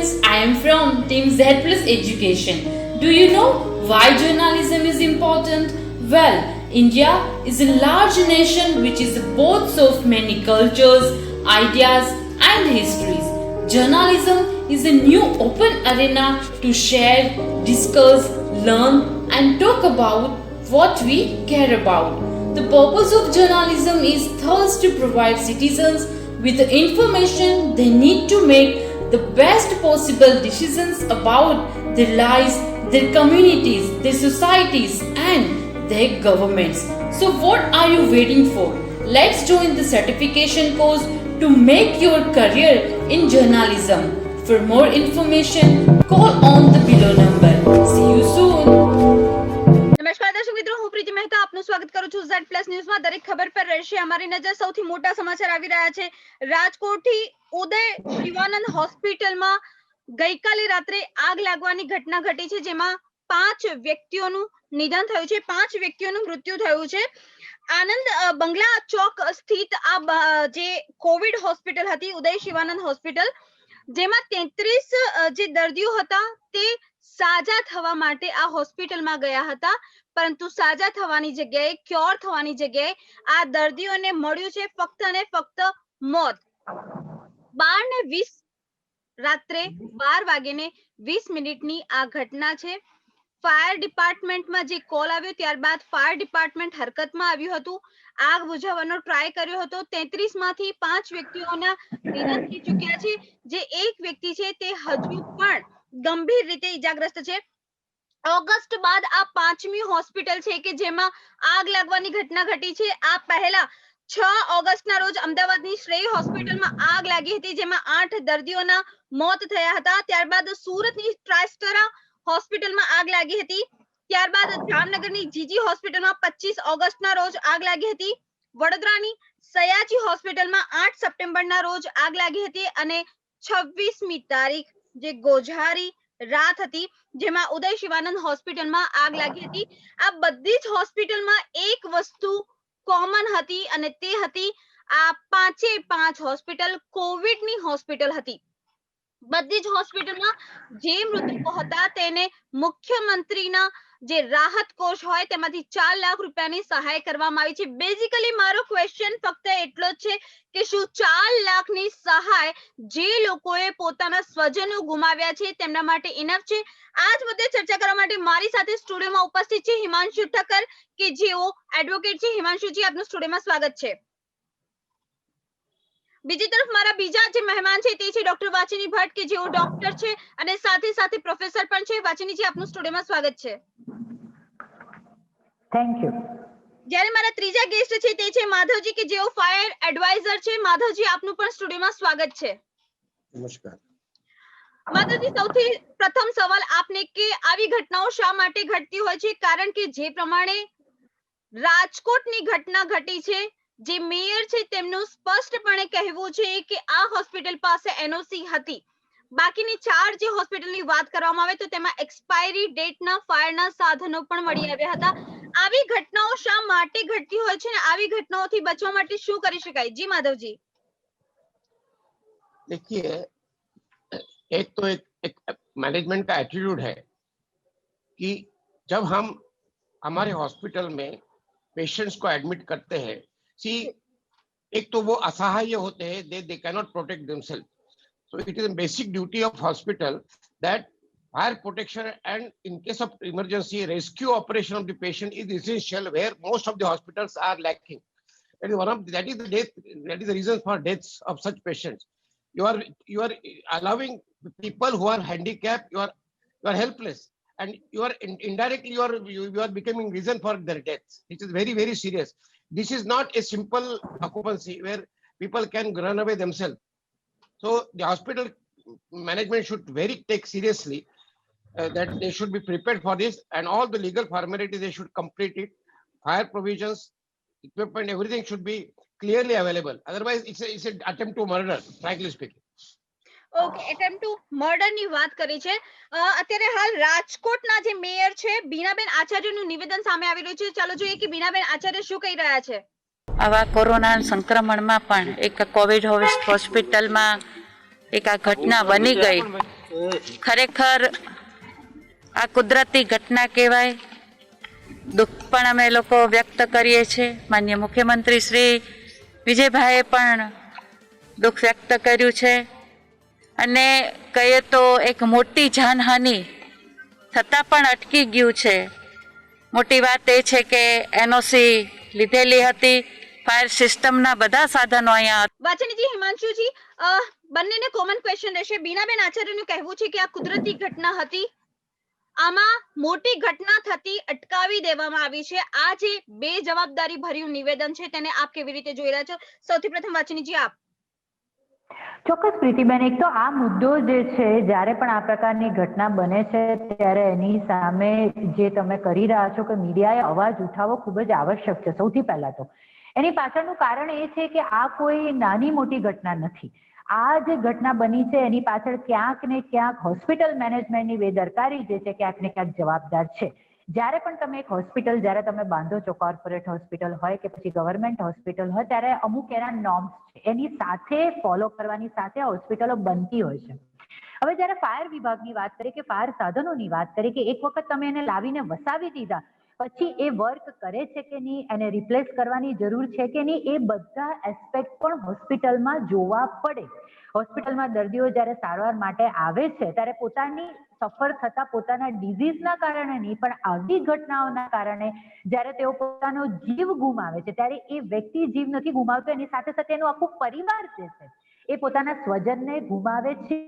students, I am from Team Z Plus Education. Do you know why journalism is important? Well, India is a large nation which is the birth of many cultures, ideas, and histories. Journalism is a new open arena to share, discuss, learn, and talk about what we care about. The purpose of journalism is thus to provide citizens with the information they need to make the best possible decisions about their lives, their communities, their societies, and their governments. So, what are you waiting for? Let's join the certification course to make your career in journalism. For more information, call on the below number. See you soon. નમસ્કાર દર્શક મિત્રો, હું પ્રીતિ મહેતા આપનું સ્વાગત કરું છું Z plus ન્યૂઝમાં. દરેક ખબર પર રહેશે અમારી નજર. સૌથી મોટા સમાચાર આવી રહ્યા છે રાજકોટથી. ઉદય શિવાનંદ હોસ્પિટલમાં ગઈકાલે રાત્રે આગ લાગવાની ઘટના ઘટી છે, જેમાં 5 વ્યક્તિઓનું નિધન થયું છે, 5 વ્યક્તિઓનું મૃત્યુ થયું છે. આનંદ બંગલા ચોક સ્થિત આ જે કોવિડ હોસ્પિટલ હતી, ઉદય શિવાનંદ હોસ્પિટલ, જેમાં 33 જે દર્દીઓ હતા તે સાજા થવા માટે આ હોસ્પિટલમાં ગયા હતા, પરંતુ સાજા થવાની જગ્યાએ, ક્યોર થવાની જગ્યાએ આ દર્દીઓને મળ્યું છે ફક્ત અને ફક્ત મોત. 12:20 રાત્રે 12:20 આ ઘટના છે. ફાયર ડિપાર્ટમેન્ટમાં જે કોલ આવ્યો ત્યારબાદ ફાયર ડિપાર્ટમેન્ટ હરકતમાં આવ્યું હતું, આગ બુઝાવવાનો ટ્રાય કર્યો હતો. 33 માંથી 5 વ્યક્તિઓના નિધન થઈ ચૂક્યા છે. જે એક વ્યક્તિ છે તે હજુ પણ ગંભીર રીતે ઈજાગ્રસ્ત છે. ઓગસ્ટ બાદ આ 5મી હોસ્પિટલ છે કે જેમાં આગ લાગવાની ઘટના ઘટી છે. આ પહેલા 6 ઓગસ્ટના રોજ અમદાવાદની શ્રેય હોસ્પિટલમાં આગ લાગી હતી, જેમાં 8 દર્દીઓના મોત થયા હતા. ત્યારબાદ સુરતની ટ્રાઇસ્ટરા હોસ્પિટલમાં આગ લાગી હતી. ત્યારબાદ જામનગરની જીજી હોસ્પિટલમાં 25 ઓગસ્ટના રોજ આગ લાગી હતી. વડોદરાની સયાજી હોસ્પિટલમાં 8 સપ્ટેમ્બરના રોજ આગ લાગી હતી અને 26મી તારીખ જે ગોઝારી રાત હતી, જેમાં ઉદય શિવાનંદ હોસ્પિટલમાં આગ લાગી હતી. આ બધી જ હોસ્પિટલમાં એક વસ્તુ કોમન હતી અને તે હતી આ 5 હોસ્પિટલ કોવિડની હોસ્પિટલ હતી. બધી જ હોસ્પિટલમાં જે મૃતકો હતા તેને મુખ્યમંત્રીના જે રાહત કોષ હોય તેમાંથી 4 લાખ રૂપિયાની સહાય કરવામાં આવી છે. બેઝિકલી મારો ક્વેશ્ચન ફક્ત એટલો જ છે કે શું 4 લાખની સહાય જે લોકોએ પોતાના સ્વજનો ગુમાવ્યા છે તેમના માટે ઇનફ છે? આ જ મુદ્દે ચર્ચા કરવા માટે મારી સાથે સ્ટુડિયોમાં ઉપસ્થિત છે હિમાંશુ ઠક્કર, કે જેઓ એડવોકેટ છે. હિમાંશુજી, આપનું સ્ટુડિયોમાં સ્વાગત છે. બીજી તરફ મારા બીજા જે મહેમાન છે તે છે ડોક્ટર વાચિની ભટ્ટ, કે જેઓ ડોક્ટર છે અને સાથે સાથે પ્રોફેસર પણ છે. વાચિનીજી, આપનું સ્ટુડિયોમાં સ્વાગત છે. Thank you. જ્યારે મારા ત્રીજા ગેસ્ટ છે તે છે માધવજી, કે જેઓ ફાયર એડવાઇઝર છે. માધવજી, આપનું પણ સ્ટુડિયોમાં સ્વાગત છે. નમસ્કાર. માધવજી, સૌથી પ્રથમ સવાલ આપને કે આવી ઘટનાઓ શા માટે ઘટતી હોય છે? કારણ કે જે પ્રમાણે રાજકોટની ઘટના ઘટી છે, જે મેયર છે તેમનું સ્પષ્ટપણે કહેવું છે કે આ હોસ્પિટલ પાસે એનઓસી હતી. બાકીની 4 જે હોસ્પિટલની વાત કરવામાં આવે તો તેમાં એક્સપાયરી ડેટના ફાયરના સાધનો પણ મળી આવ્યા હતા. આવી ઘટનાઓ શા માટે ઘટતી હોય છે અને આવી ઘટનાઓથી બચવા માટે શું કરી શકાય? જી માધવજી. देखिए, एक तो एक मैनेजमेंट का एटीट्यूड है कि जब हम हमारे हॉस्पिटल में पेशेंट्स को एडमिट करते हैं, सी एक तो वो असहाय होते हैं, they can not protect themselves, so it is a basic duty of hospital that fire protection and in case of emergency rescue operation of the patient is essential, where most of the hospitals are lacking. That is one of that is the reason for deaths of such patients. You are allowing people who are handicapped, you are helpless, and you are indirectly you are becoming reason for their deaths. It is very, very serious. This is not a simple occupancy where people can run away themselves. So the hospital management should very take seriously that they should be prepared for this, and all the legal formalities they should complete it. Fire provisions, equipment, everything should be clearly available. Otherwise, it's an attempt to murder, frankly speaking. Okay, attempt two murder ની વાત કરી છે. અત્યારે હાલ રાજકોટના જે mayor છે બીનાબેન આચાર્યનું નિવેદન સામે આવી રહ્યું છે. ચાલો જોઈએ કે બીનાબેન આચાર્ય શું કહી રહ્યા છે. આવા કોરોના સંક્રમણમાં પણ એક કોવિડ હોસ્પિટલમાં એક આ ઘટના બની ગઈ ખરેખર આ કુદરતી ઘટના કહેવાય. દુઃખ પણ અમે લોકો વ્યક્ત કરીએ છીએ. માનનીય મુખ્યમંત્રી શ્રી વિજયભાઈએ પણ દુઃખ વ્યક્ત કર્યું છે. અને કહીએ તો એક મોટી જાનહાનિ છતાં પણ અટકી ગયું છે. મોટી વાત એ છે કે એનઓસી લીધેલી હતી. ફાયર સિસ્ટમના બધા સાધનો અહીંયા વાચનીજી, હિમાંશુજી, બંનેને કોમન ક્વેશ્ચન રહેશે. બીનાબેન આચાર્યનું કહેવું છે કે આ કુદરતી ઘટના હતી, આમાં મોટી ઘટના થતી અટકાવી દેવામાં આવી છે. આ જે બેજવાબદારી ભર્યું નિવેદન છે તેને આપ કેવી રીતે જોઈ રહ્યા છો? સૌથી પ્રથમ વાચનીજી આપ. ચોક્કસ પ્રીતિબેન, એક તો આ મુદ્દો જે છે, જ્યારે પણ આ પ્રકારની ઘટના બને છે ત્યારે એની સામે જે તમે કરી રહ્યા છો કે મીડિયાએ અવાજ ઉઠાવવો ખૂબ જ આવશ્યક છે. સૌથી પહેલા તો એની પાછળનું કારણ એ છે કે આ કોઈ નાની મોટી ઘટના નથી. આ જે ઘટના બની છે એની પાછળ ક્યાંક ને ક્યાંક હોસ્પિટલ મેનેજમેન્ટની બેદરકારી જે છે ક્યાંક ને ક્યાંક જવાબદાર છે. જ્યારે પણ તમે એક હોસ્પિટલ જ્યારે તમે બાંધો છો, કોર્પોરેટ હોસ્પિટલ હોય કે પછી ગવર્મેન્ટ હોસ્પિટલ હોય, ત્યારે અમુક એના નોર્મ્સ છે, એની સાથે ફોલો કરવાની સાથે હોસ્પિટલો બનતી હોય છે. હવે જ્યારે ફાયર વિભાગની વાત કરીએ કે ફાયર સાધનોની વાત કરીએ કે એક વખત તમે એને લાવીને વસાવી દીધા પછી એ વર્ક કરે છે કે નહીં, એને રિપ્લેસ કરવાની જરૂર છે કે નહીં, એ બધા એસ્પેક્ટ પણ હોસ્પિટલમાં જોવા પડે. હોસ્પિટલમાં દર્દીઓ જ્યારે સારવાર માટે આવે છે ત્યારે પોતાની સફર થતા પોતાના ડિઝીઝના કારણે નહીં પણ આવી ઘટનાઓના કારણે જ્યારે તેઓ પોતાનો જીવ ગુમાવે છે ત્યારે એ વ્યક્તિ જીવ નથી ગુમાવતો, એની સાથે સાથે એનો આખો પરિવાર જે છે એ પોતાના સ્વજનને ગુમાવે છે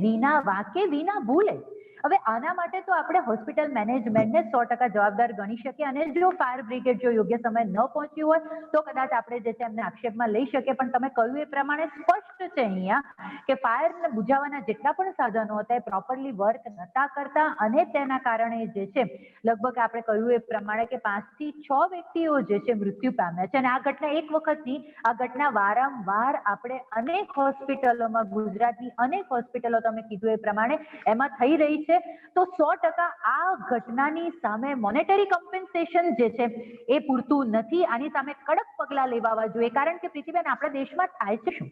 વિના વાંકે, વિના ભૂલે. હવે આના માટે તો આપણે હોસ્પિટલ મેનેજમેન્ટને 100% જવાબદાર ગણી શકીએ. અને જો ફાયર બ્રિગેડ જો યોગ્ય સમય ન પહોંચ્યું હોય તો કદાચ આપણે જે છે એમને આક્ષેપમાં લઈ શકીએ. પણ તમે કહ્યું એ પ્રમાણે સ્પષ્ટ છે અહીંયા કે ફાયરને બુઝાવવાના જેટલા પણ સાધનો હતા એ પ્રોપરલી વર્ક નતા કરતા અને તેના કારણે જે છે લગભગ આપણે કહ્યું એ પ્રમાણે કે 5 થી 6 વ્યક્તિઓ જે છે મૃત્યુ પામ્યા છે. અને આ ઘટના એક વખતની, આ ઘટના વારંવાર આપણે અનેક હોસ્પિટલોમાં, ગુજરાતની અનેક હોસ્પિટલો તમે કીધું એ પ્રમાણે એમાં થઈ રહી છે. તો 100% આ ઘટનાની સામે મોનેટરી કમ્પેન્સેશન જે છે એ પૂરતું નથી. આની સામે કડક પગલાં લેવા જોઈએ. કારણ કે પ્રીતિબેન, આપણા દેશમાં થાય છે શું,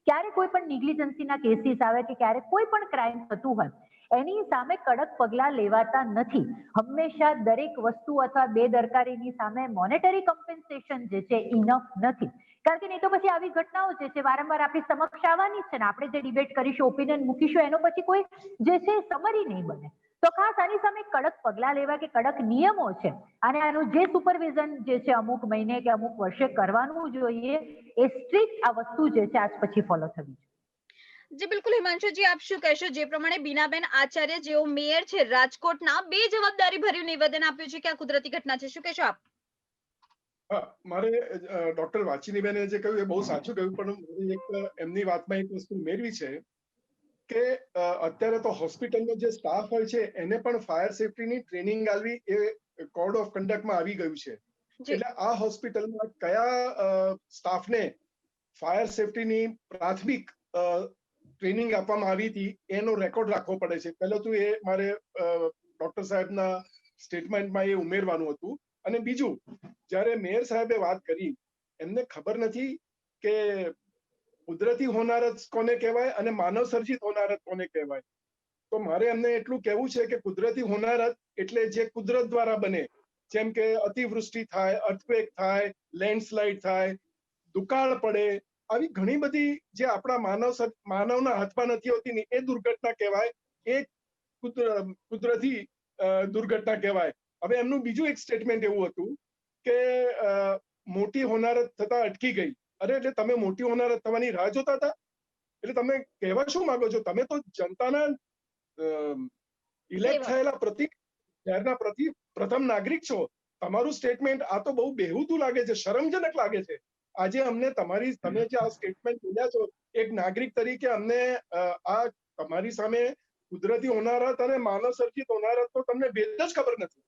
ક્યારે કોઈ પણ નિગ્લિજન્સીના કેસીસ આવે કે ક્યારે કોઈ પણ ક્રાઇમ થતું હોય એની સામે કડક પગલાં લેવાતા નથી. હંમેશા દરેક વસ્તુ અથવા બેદરકારીની સામે મોનેટરી કમ્પેન્સેશન જે છે ઇનફ નથી. કારણ કે નહીં તો પછી આવી ઘટનાઓ જે છે વારંવાર આપણી સમક્ષ આવવાની છે ને આપણે જે ડિબેટ કરીશું, ઓપિનિયન મૂકીશું, એનો પછી કોઈ જે છે સમરી નહીં બને. તો ખાસ આની સામે કડક પગલાં લેવા કે કડક નિયમો છે અને આનું જે સુપરવિઝન જે છે અમુક મહિને કે અમુક વર્ષે કરવાનું જોઈએ એ સ્ટ્રિક્ટ આ વસ્તુ જે છે આજ પછી ફોલો થવી જોઈએ. જી બિલકુલ. હિમાંશુજી, આપ શું કહેશો? જે પ્રમાણે બીનાબેન આચાર્ય જેઓ મેયર છે રાજકોટના, બે જવાબદારી ભર્યું નિવેદન આપ્યું છે કે આ કુદરતી ઘટના છે, શું કહેશો આપ? મારે ડોક્ટર વાચીનીબેને જે કહ્યું એ બહુ સાચું કહ્યું, પણ એક એમની વાતમાં એક વસ્તુ ઉમેરવી છે કે અત્યારે તો હોસ્પિટલનો જે સ્ટાફ હોય છે એને પણ ફાયર સેફટીની ટ્રેનિંગ આલવી એ કોડ ઓફ કન્ડક્ટમાં આવી ગયું છે. એટલે આ હોસ્પિટલમાં કયા સ્ટાફને ફાયર સેફટીની પ્રાથમિક ટ્રેનિંગ આપવામાં આવી હતી એનો રેકોર્ડ રાખવો પડે છે. પહેલું તો એ મારે ડોક્ટર સાહેબના સ્ટેટમેન્ટમાં એ ઉમેરવાનું હતું. અને બીજું, જ્યારે મેયર સાહેબે વાત કરી, એમને ખબર નથી કે કુદરતી હોનારત કોને કહેવાય અને માનવ સર્જિત હોનારત કોને કહેવાય. તો મારે એમને એટલું કહેવું છે કે કુદરતી હોનારત એટલે જે કુદરત દ્વારા બને, જેમ કે અતિવૃષ્ટિ થાય, અર્થક્વેક થાય, લેન્ડસ્લાઇડ થાય, દુકાળ પડે, આવી ઘણી બધી જે આપણા માનવના હાથમાં નથી હોતી ને એ દુર્ઘટના કહેવાય, એ કુદરતી દુર્ઘટના કહેવાય. હવે એમનું બીજું એક સ્ટેટમેન્ટ એવું હતું કે મોટી હોનારત થતા અટકી ગઈ. અરે એટલે તમે મોટી હોનારત થવાની રાહ જોતા હતા? એટલે તમે કહેવા શું માંગો છો? તમે તો જનતાના ઇલેક્ટ થયેલા શહેરના પ્રથમ નાગરિક છો. તમારું સ્ટેટમેન્ટ આ તો બહુ બેહુદું લાગે છે, શરમજનક લાગે છે. આજે અમને તમે જે આ સ્ટેટમેન્ટ બોલ્યા છો એક નાગરિક તરીકે, અમને આ તમારી સામે કુદરતી હોનારત અને માનવ સર્જિત હોનારત તો તમને ભેદ જ ખબર નથી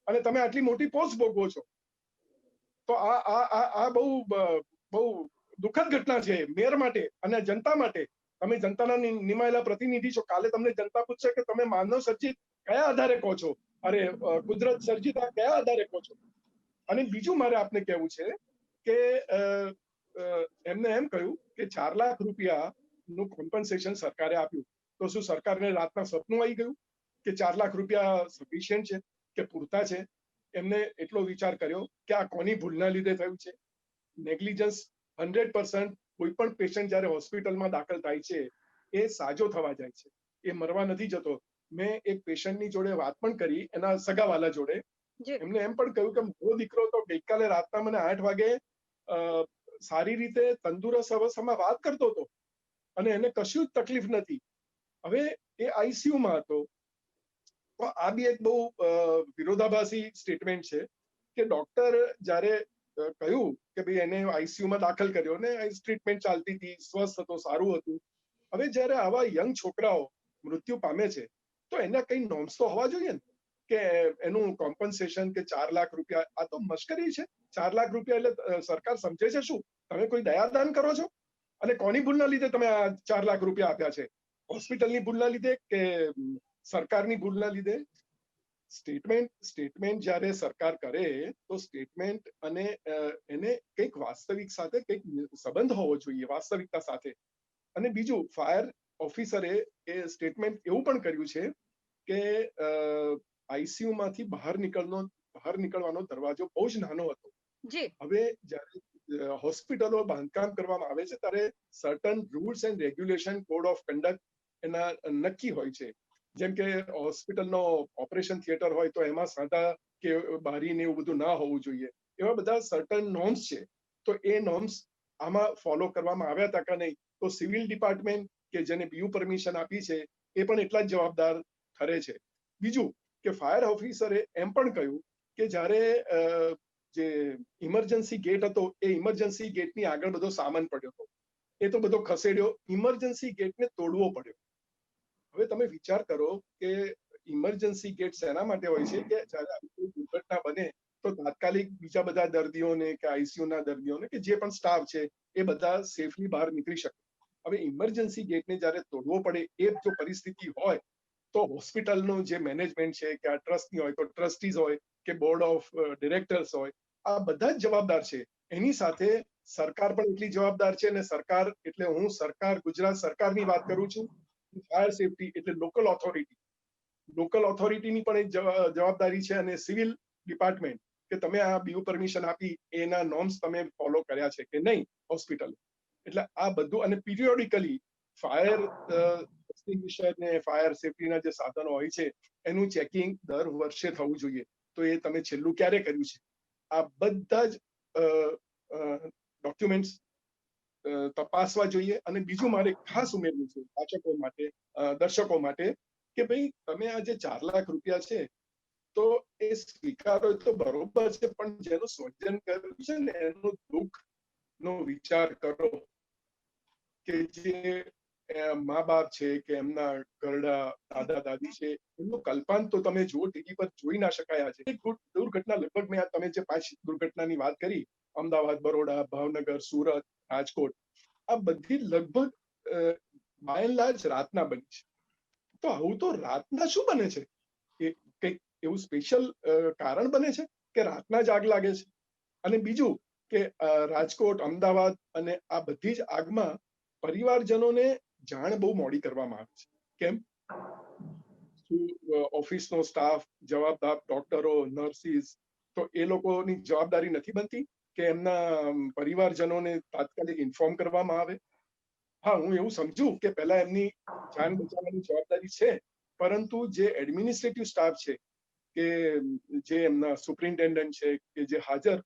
અને તમે આટલી મોટી પોસ્ટ ભોગવો છો. તો આ બહુ દુઃખદ ઘટના છે મેયર માટે અને જનતા માટે. તમે જનતાના નિમાયેલા પ્રતિનિધિ છો. કાલે તમને જનતા પૂછશે કે તમે માનવ સર્જિત કયા આધારે કહો છો, અરે કુદરત સર્જિત આ કયા આધારે કહો છો. અને બીજું મારે આપને કહેવું છે કે એમને એમ કહ્યું કે 4 લાખ રૂપિયાનું કોમ્પન્સેશન સરકારે આપ્યું. તો શું સરકારને રાતના સપનું આવી ગયું કે 4 લાખ રૂપિયા સફિશિયન્ટ છે કે પૂરતા છે? એમને એટલો વિચાર કર્યો કે આ કોની ભૂલના લીધે થયું છે? નેગ્લિજન્સ 100%. કોઈ પણ પેશન્ટ જ્યારે હોસ્પિટલમાં દાખલ થાય છે એ સાજો થવા જાય છે, એ મરવા નથી જતો. મેં એક પેશન્ટની જોડે વાત પણ કરી, એના સગાવાલા જોડે. એમને એમ પણ કહ્યું કે મારો દીકરો તો ગઈકાલે રાતના મને 8 વાગે સારી રીતે તંદુરસ્ત અવસ્થામાં વાત કરતો હતો અને એને કશું જ તકલીફ નથી. હવે એ આઈસીયુમાં હતો. તો આ બી એક બહુ વિરોધાભાસી સ્ટેટમેન્ટ છે કે ડોક્ટર જ્યારે કહ્યું કે ભાઈ એને આઈસીયુમાં દાખલ કર્યો ને ટ્રીટમેન્ટ ચાલતી હતી, સ્વસ્થ હતો, સારું હતું. હવે જ્યારે આવા યંગ છોકરાઓ મૃત્યુ પામે છે તો એના કઈ નોર્મ્સ તો હોવા જોઈએ ને, કે એનું કોમ્પન્સેશન કે 4 લાખ રૂપિયા, આ તો મશ્કરી છે. 4 લાખ રૂપિયા એટલે સરકાર સમજે છે શું? તમે કોઈ દયાદાન કરો છો? અને કોની ભૂલના લીધે તમે આ 4 લાખ રૂપિયા આપ્યા છે? હોસ્પિટલની ભૂલના લીધે કે સરકારની ભૂલના લીધે? સ્ટેટમેન્ટ જ્યારે સરકાર કરે તો સ્ટેટમેન્ટ અને એને કંઈક વાસ્તવિક સાથે કંઈક સંબંધ હોવો જોઈએ, વાસ્તવિકતા સાથે. અને બીજું, ફાયર ઓફિસરે એ સ્ટેટમેન્ટ એવું પણ કર્યું છે કે આઈસીયુ માંથી બહાર નીકળવાનો દરવાજો બહુ જ નાનો હતો. હવે જ્યારે હોસ્પિટલો બાંધકામ કરવામાં આવે છે ત્યારે certain rules and regulation, code of conduct એના નક્કી હોય છે. જેમ કે હોસ્પિટલનો ઓપરેશન થિયેટર હોય તો એમાં સાંધા કે બારી ને એવું બધું ના હોવું જોઈએ. એવા બધા સર્ટન નોર્મ્સ છે. તો એ નોર્મ્સ આમાં ફોલો કરવામાં આવ્યા હતા કે નહીં? તો સિવિલ ડિપાર્ટમેન્ટ કે જેને બીયુ પરમિશન આપી છે એ પણ એટલા જ જવાબદાર ઠરે છે. બીજું કે ફાયર ઓફિસરે એમ પણ કહ્યું કે જ્યારે જે ઇમરજન્સી ગેટ હતો એ ઇમરજન્સી ગેટની આગળ બધો સામાન પડ્યો હતો, એ તો બધો ખસેડ્યો, ઇમરજન્સી ગેટને તોડવો પડ્યો. હવે તમે વિચાર કરો કે ઇમરજન્સી ગેટ શેના માટે હોય છે કે જ્યારે કોઈ દુર્ઘટના બને તો તાત્કાલિક બીજા બધા દર્દીઓને કે આઈસીયુના દર્દીઓને કે જે પણ સ્ટાફ છે એ બધા સેફલી બહાર નીકળી શકે. હવે ઇમરજન્સી ગેટને જ્યારે તોડવો પડે એ જો પરિસ્થિતિ હોય તો હોસ્પિટલનું જે મેનેજમેન્ટ છે કે આ ટ્રસ્ટની હોય તો ટ્રસ્ટીઝ હોય કે બોર્ડ ઓફ ડિરેક્ટર્સ હોય, આ બધા જ જવાબદાર છે. એની સાથે સરકાર પણ એટલી જવાબદાર છે. અને સરકાર એટલે હું ગુજરાત સરકારની વાત કરું છું. ફાયર સેફટી એટલે લોકલ ઓથોરિટીની પણ એક જવાબદારી છે. અને સિવિલ ડિપાર્ટમેન્ટ કે તમે આ બીયુ પરમિશન આપી એના નોર્મ્સ તમે ફોલો કર્યા છે કે નહીં હોસ્પિટલ. એટલે આ બધું, અને પિરિયોડિકલી ફાયર એક્સટિંગ્વિશર ને ફાયર સેફટીના જે સાધનો હોય છે એનું ચેકિંગ દર વર્ષે થવું જોઈએ. તો એ તમે છેલ્લું ક્યારે કર્યું છે? આ બધા જ ડોક્યુમેન્ટ્સ તપાસવા જોઈએ. અને બીજું મારે ખાસ ઉમેરવું છે વાચકો માટે, દર્શકો માટે, કે ભાઈ તમે આ જે 4 લાખ રૂપિયા છે તો એ સ્વીકારો તો બરોબર છે, પણ જેનું સર્જન કર્યું છે ને એનું દુઃખ નો વિચાર કરો. કે જે મા બાપ છે કે એમના ઘરડા દાદા દાદી છે એમનું કલ્પાંત તો તમે જુઓ, ટીવી પર જોઈ ના શકાયા છે. એક દુર્ઘટના લગભગ મેં તમે જે 5 દુર્ઘટનાની વાત કરી, અમદાવાદ, બરોડા, ભાવનગર, સુરત, રાજકોટ, આ બધી લગભગ બાય એન્ડ લાર્જ રાતના બની છે. તો આવું તો રાતના શું બને છે? એ કંઈક એવું સ્પેશિયલ કારણ બને છે કે રાતના જ આગ લાગે છે? અને બીજું કે રાજકોટ, અમદાવાદ અને આ બધી જ આગમાં પરિવારજનોને જાણ બહુ મોડી કરવામાં આવે છે. કેમ? ઓફિસનો સ્ટાફ, જવાબદાર ડોક્ટરો, નર્સિસ, તો એ લોકોની જવાબદારી નથી બનતી કે એમના પરિવારજનોને તાત્કાલિક ઇન્ફોર્મ કરવામાં આવે? હા, હું એવું સમજુ કે પહેલા એમની જાન બચાવવાની જવાબદારી છે, પરંતુ જે એડમિનિસ્ટ્રેટિવ સ્ટાફ છે કે જે એમના સુપ્રિન્ટેન્ડન્ટ છે કે જે હાજર,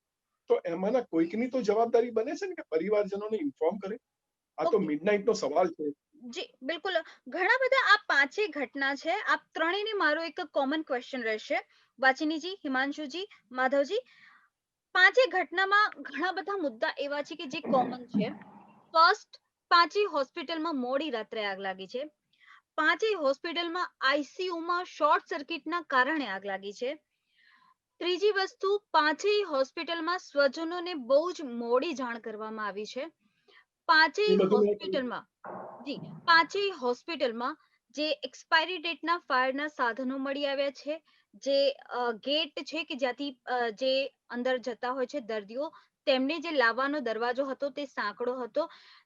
તો એમાંના કોઈકની તો જવાબદારી બને છે ને કે પરિવારજનોને ઇન્ફોર્મ કરે. આ તો મિડનાઇટ નો સવાલ છે. જી બિલકુલ. ઘણા બધા આ 5 ઘટના છે. આપ ત્રણેયને મારો એક કોમન ક્વેશ્ચન રહેશે, વાચિનીજી, હિમાંશુજી, માધવજી. 5 ઘટનામાં ઘણા બધા મુદ્દા એવા છે કે જે કોમન છે. ફર્સ્ટ, 5 હોસ્પિટલમાં મોડી રાત્રે આગ લાગી છે. 5 હોસ્પિટલમાં આઈસીયુમાં શોર્ટ સર્કિટના કારણે આગ લાગી છે. ત્રીજી વસ્તુ, 5 હોસ્પિટલમાં સ્વજનોને બહુ જ મોડી જાણ કરવામાં આવી છે. 5 હોસ્પિટલમાં જી 5 હોસ્પિટલમાં જે એક્સપાયરી ડેટના ફાયરના સાધનો મળી આવ્યા છે, જે ગેટ છે કે જ્યાંથી જે અંદર જતા હોય છે દર્દીઓ, તેમને જે લાવવાનો દરવાજો હતો તે સાંકડો હતો.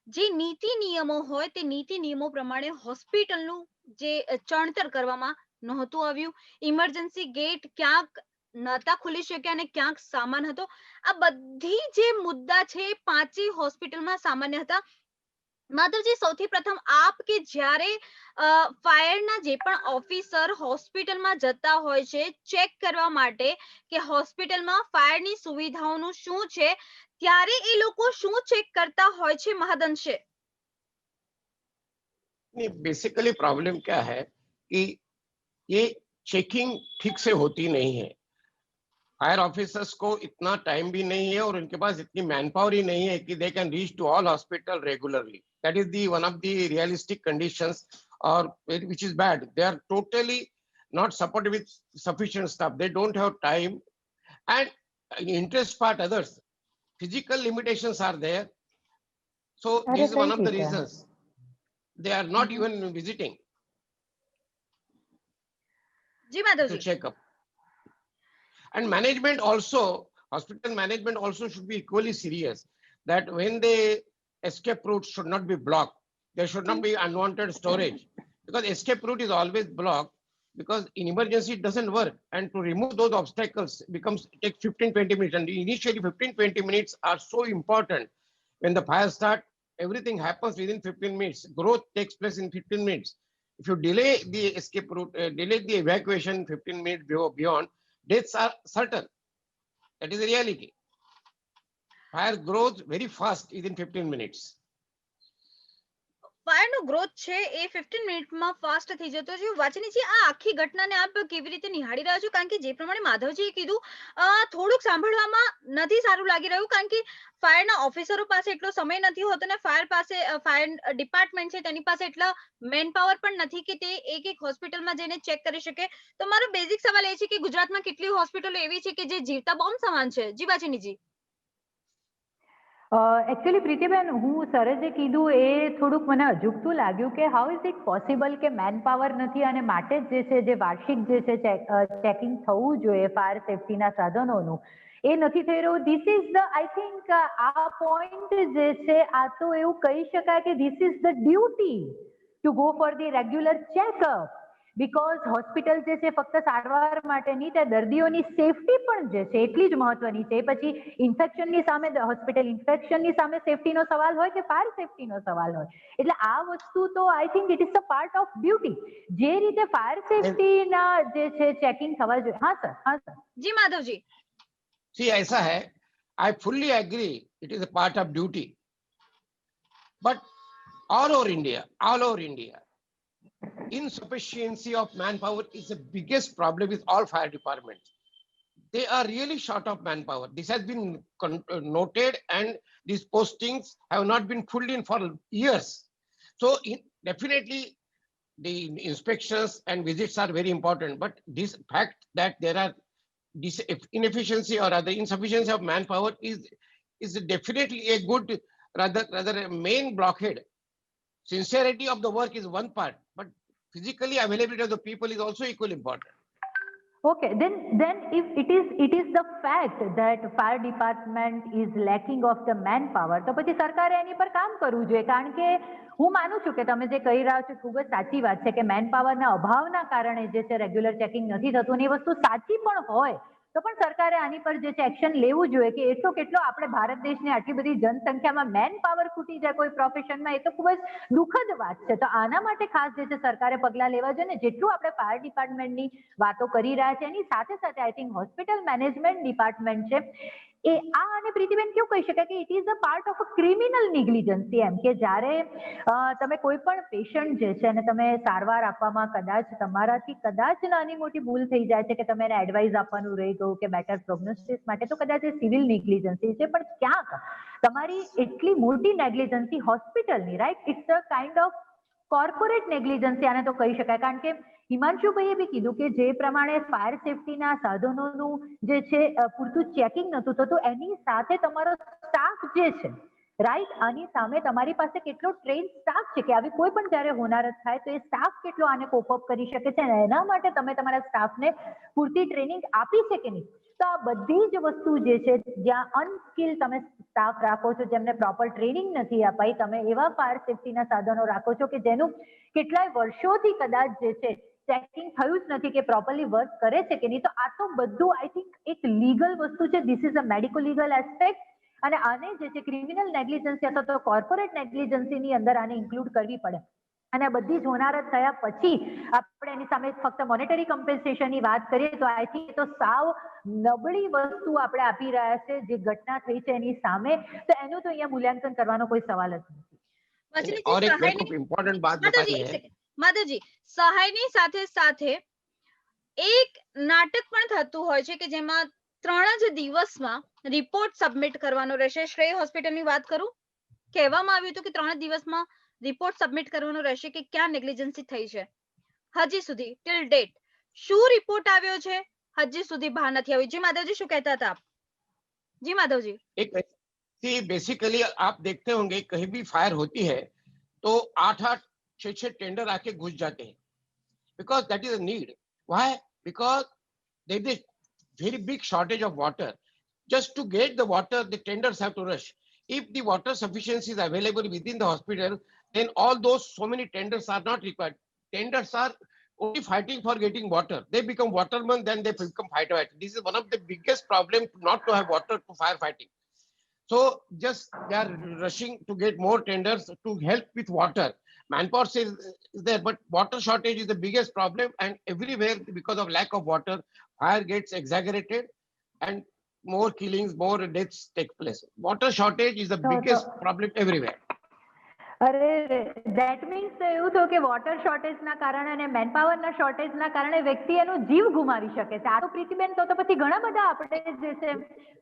જે નીતિ નિયમો હોય તે નીતિ નિયમો પ્રમાણે હોસ્પિટલનું જે ચણતર કરવામાં નહોતું આવ્યું, ઇમરજન્સી ગેટ ક્યાંક નહોતા ખુલી શક્યા અને ક્યાંક સામાન હતો. આ બધી જે મુદ્દા છે પાંચેય હોસ્પિટલમાં સામાન્ય હતા. માધવજી, સૌથી પ્રથમ આપ કે જ્યારે ફાયરના જે પણ ઓફિસર હોસ્પિટલમાં જતા હોય છે ચેક કરવા માટે કે હોસ્પિટલમાં ફાયરની સુવિધાઓનું શું છે, ત્યારે એ લોકો શું ચેક करता હોય છે મહદઅંશે? नहीं, बेसिकली प्रॉब्लम क्या है कि ये चेकिंग ठीक से होती नहीं है. फायर ऑफिसर्स को इतना टाइम भी नहीं है और उनके पास इतनी मैन पावर ही नहीं है कि they can reach to all hospital regularly. That is the one of the realistic conditions और which is bad. They are totally not supported with sufficient staff. They don't have time and interest part others. Physical limitations are there. So this is one of the reasons they are not even visiting જી to Madhavji. check up. And management also, hospital management also should be equally serious that when the escape routes should not be blocked. There should not be unwanted storage because escape route is always blocked because in emergency it doesn't work. And to remove those obstacles takes 15-20 minutes. And initially 15-20 minutes are so important. When the fire starts, everything happens within 15 minutes. Growth takes place in 15 minutes. If you delay the escape route, delay the evacuation 15 minutes beyond, deaths are certain. That is the reality. Fire grows very fast within 15 minutes. ફાયરનો growth છે એ 15 મિનિટમાં fast થઈ જતો છે. વાચનીજી, આ આખી ઘટનાને આપ કેવી રીતે નિહાળી રહ્યા છો? કારણ કે જે પ્રમાણે માધવજીએ કીધું થોડુંક સાંભળવામાં નથી સારું લાગી રહ્યું, કારણ કે ફાયરના ઓફિસરો પાસે એટલો સમય નથી હોતો ને ફાયર ડિપાર્ટમેન્ટ છે તેની પાસે એટલા મેન પાવર પણ નથી કે તે એક એક હોસ્પિટલમાં જઈને ચેક કરી શકે. તો મારો બેઝિક સવાલ એ છે કે ગુજરાતમાં કેટલી હોસ્પિટલો એવી છે કે જે જીવતા બોમ્બ સમાન છે? જી વાચનીજી. એકચ્યુઅલી પ્રીતિબેન, હું સરે જે કીધું એ થોડુંક મને અજુગતું લાગ્યું કે હાઉ ઇઝ ઇટ પોસિબલ કે મેન પાવર નથી અને માટે જ જે છે જે વાર્ષિક જે છે ચેકિંગ થવું જોઈએ ફાયર સેફટીના સાધનોનું એ નથી થઈ રહ્યું. This is the I think આ પોઈન્ટ જે છે આ તો એવું કહી શકાય કે this is the duty to go for the regular checkup. Because hospital જે છે ફક્ત સારવાર માટે નહીં, ત્યાં દર્દીઓની સેફટી પણ જે છે એટલી જ મહત્વની છે. પછી ઇન્ફેક્શનની સામે હોસ્પિટલ ઇન્ફેક્શનની સામે સેફટીનો સવાલ હોય કે ફાયર સેફટીનો સવાલ હોય, એટલે આ વસ્તુ તો I think it is the part of duty. જે રીતે ફાયર સેફટીના જે છે ચેકિંગ થવા જોઈએ. હા સર, હા સર. જી માધવજી. See, ऐसा है, I fully agree it is a part of duty. But all over India, insufficiency of manpower is the biggest problem with all fire departments. They are really short of manpower. This has been noted and these postings have not been filled in for years. So definitely the inspections and visits are very important. But this fact that there are this inefficiency or other insufficiency of manpower is definitely a good, rather a main blockhead. Sincerity of the work is one part, but physically availability of the people is also equally important. Okay, then if it is the fact that fire department is lacking of the manpower, તો પછી સરકારે એની પર કામ કરવું જોઈએ. કારણ કે હું માનું છું કે તમે જે કહી રહ્યા છો ખૂબ જ સાચી વાત છે કે મેન પાવરના અભાવના કારણે જે છે રેગ્યુલર ચેકિંગ નથી થતું, અને એ વસ્તુ સાચી પણ હોય તો પણ સરકારે આની પર જે છે એક્શન લેવું જોઈએ કે એટલો કેટલો આપણે ભારત દેશની આટલી બધી જનસંખ્યામાં મેન પાવર ખૂટી જાય કોઈ પ્રોફેશનમાં, એ તો ખૂબ જ દુઃખદ વાત છે. તો આના માટે ખાસ જે છે સરકારે પગલાં લેવા જોઈએ ને. જેટલું આપણે ફાયર ડિપાર્ટમેન્ટની વાતો કરી રહ્યા છે એની સાથે સાથે I think hospital management department છે એ આ, અને પ્રીતિબેન કેવું કહી શકાય કે it is a part of a criminal negligency. એમ કે જ્યારે તમે કોઈ પણ પેશન્ટ જે છે અને તમે સારવાર આપવામાં કદાચ તમારાથી કદાચ નાની મોટી ભૂલ થઈ જાય છે કે તમે એને એડવાઇસ આપવાનું રહી ગયું કે બેટર પ્રોગ્નોસિસ માટે, તો કદાચ એ સિવિલ નિગ્લિજન્સી છે. પણ ક્યાંક તમારી એટલી મોટી નેગ્લિજન્સી હોસ્પિટલની, right, it's a kind of corporate negligence આને તો કહી શકાય. કારણ કે હિમાંશુભાઈએ બી કીધું કે જે પ્રમાણે ફાયર સેફટીના સાધનોનું જે છે પૂરતું ચેકિંગ નહોતું થતું, એની સાથે તમારો સ્ટાફ જે છે રાઈટ. આની સામે તમારી પાસે કેટલો ટ્રેન સ્ટાફ છે કે આવી કોઈ પણ જ્યારે હોનારત થાય તો એ સ્ટાફ કેટલો આને કોપઅપ કરી શકે છે અને એના માટે તમે તમારા સ્ટાફને પૂરતી ટ્રેનિંગ આપી છે કે નહીં. તો આ બધી જ વસ્તુ જે છે, જ્યાં અનસ્કિલ તમે સ્ટાફ રાખો છો, જેમને પ્રોપર ટ્રેનિંગ નથી અપાઈ, તમે એવા ફાયર સેફટીના સાધનો રાખો છો કે જેનું કેટલાય વર્ષોથી કદાચ જે છે ચેકિંગ થયું જ નથી કે પ્રોપરલી વર્ક કરે છે કે નહીં. તો આ તો બધું આઈ થિંક એક લીગલ વસ્તુ છે. This is a medico legal aspect અને આને જે છે ક્રિમિનલ નેગ્લિજન્સી અથવા તો કોર્પોરેટ નેગ્લિજન્સીની અંદર આને ઇન્ક્લુડ કરવી પડે. અને આ બધી જ હોનારત થયા પછી આપણે એની સામે ફક્ત મોનેટરી કમ્પેન્સેશનની વાત કરીએ તો આઈ થિંક તો સાવ નબળી વસ્તુ આપણે આપી રહ્યા છે જે ઘટના થઈ છે એની સામે. તો એનું તો અહીંયા મૂલ્યાંકન કરવાનો કોઈ સવાલ જ નથી. और एक मेरे को इम्पोर्टेंट बात बतानी है માધવજી, સહાયની સાથે સાથે એક નાટક પણ થતું હોય છે કે જેમાં 3 જ દિવસમાં રિપોર્ટ સબમિટ કરવાનો રહેશે. શ્રેય હોસ્પિટલની વાત કરું, કહેવામાં આવ્યું હતું કે 3 દિવસમાં રિપોર્ટ સબમિટ કરવાનો રહેશે કે ક્યાં નેગ્લિજન્સી થઈ છે. હજી સુધી ટિલ ડેટ શું રિપોર્ટ આવ્યો છે હજી સુધી બહાર નથી આવ્યું. જી માધવજી, શું કહેતા હતા આપ? જી માધવજી. एक बेसिकली आप देखते होंगे कहीं भी फायर होती है तो 8-8 6-6 टेंडर आके घुस जाते हैं because that is a need. Why? Because there is a very big shortage of water. Just to get the water, the tenders have to rush. If the water sufficiency is available within the hospital, then all those so many tenders are not required. Tenders are only fighting for getting water. They become watermen, then they become fighter. This is one of the biggest problems, not to have water to firefighting. So just they are rushing to get more tenders to help with water. Manpower is there, but water shortage is the biggest problem, and everywhere because of lack of water, fire gets exaggerated and more killings, more deaths take place. Water shortage is the biggest problem everywhere. અરે that means તો એવું થયું કે water શોર્ટેજના કારણે અને મેનપાવરના શોર્ટેજના કારણે વ્યક્તિ એનો જીવ ગુમાવી શકે છે. આ તો પ્રીતિબેન તો પછી ઘણા બધા આપણે જે છે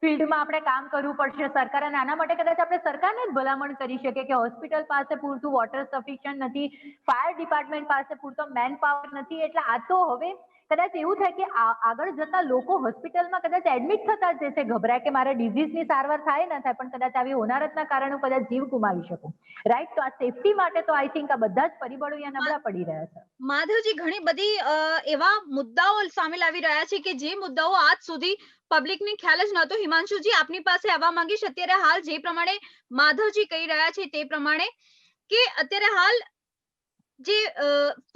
ફિલ્ડમાં આપણે કામ કરવું પડશે સરકાર, અને આના માટે કદાચ આપણે સરકારને જ ભલામણ કરી શકીએ કે હોસ્પિટલ પાસે પૂરતું વોટર સફિશિયન્ટ નથી, ફાયર ડિપાર્ટમેન્ટ પાસે પૂરતો મેન પાવર નથી. એટલે આ તો હવે કદાચ એવું થાય કે આગળ જતા લોકો હોસ્પિટલમાં કદાચ એડમિટ થતા જ છે, ગભરાય કે મારે ડિઝીઝની સારવાર થાય ના થાય, પણ કદાચ આવી હોનારતના કારણે કદાચ જીવ ગુમાવી શકું. રાઈટ. તો આ સેફટી માટે તો આઈ થિંક આ બધા જ પરિબળો અહીંયા નબળા પડી રહ્યા છે. માધવજી, ઘણી બધી એવા મુદ્દાઓ સામે આવી રહ્યા છે કે જે મુદ્દાઓ આજ સુધી પબ્લિકને ખ્યાલ જ નહોતો. હિમાંશુજી, આપની પાસે આવવા માંગીશ. અત્યારે હાલ જે પ્રમાણે માધવજી કહી રહ્યા છે તે પ્રમાણે કે અત્યારે હાલ જે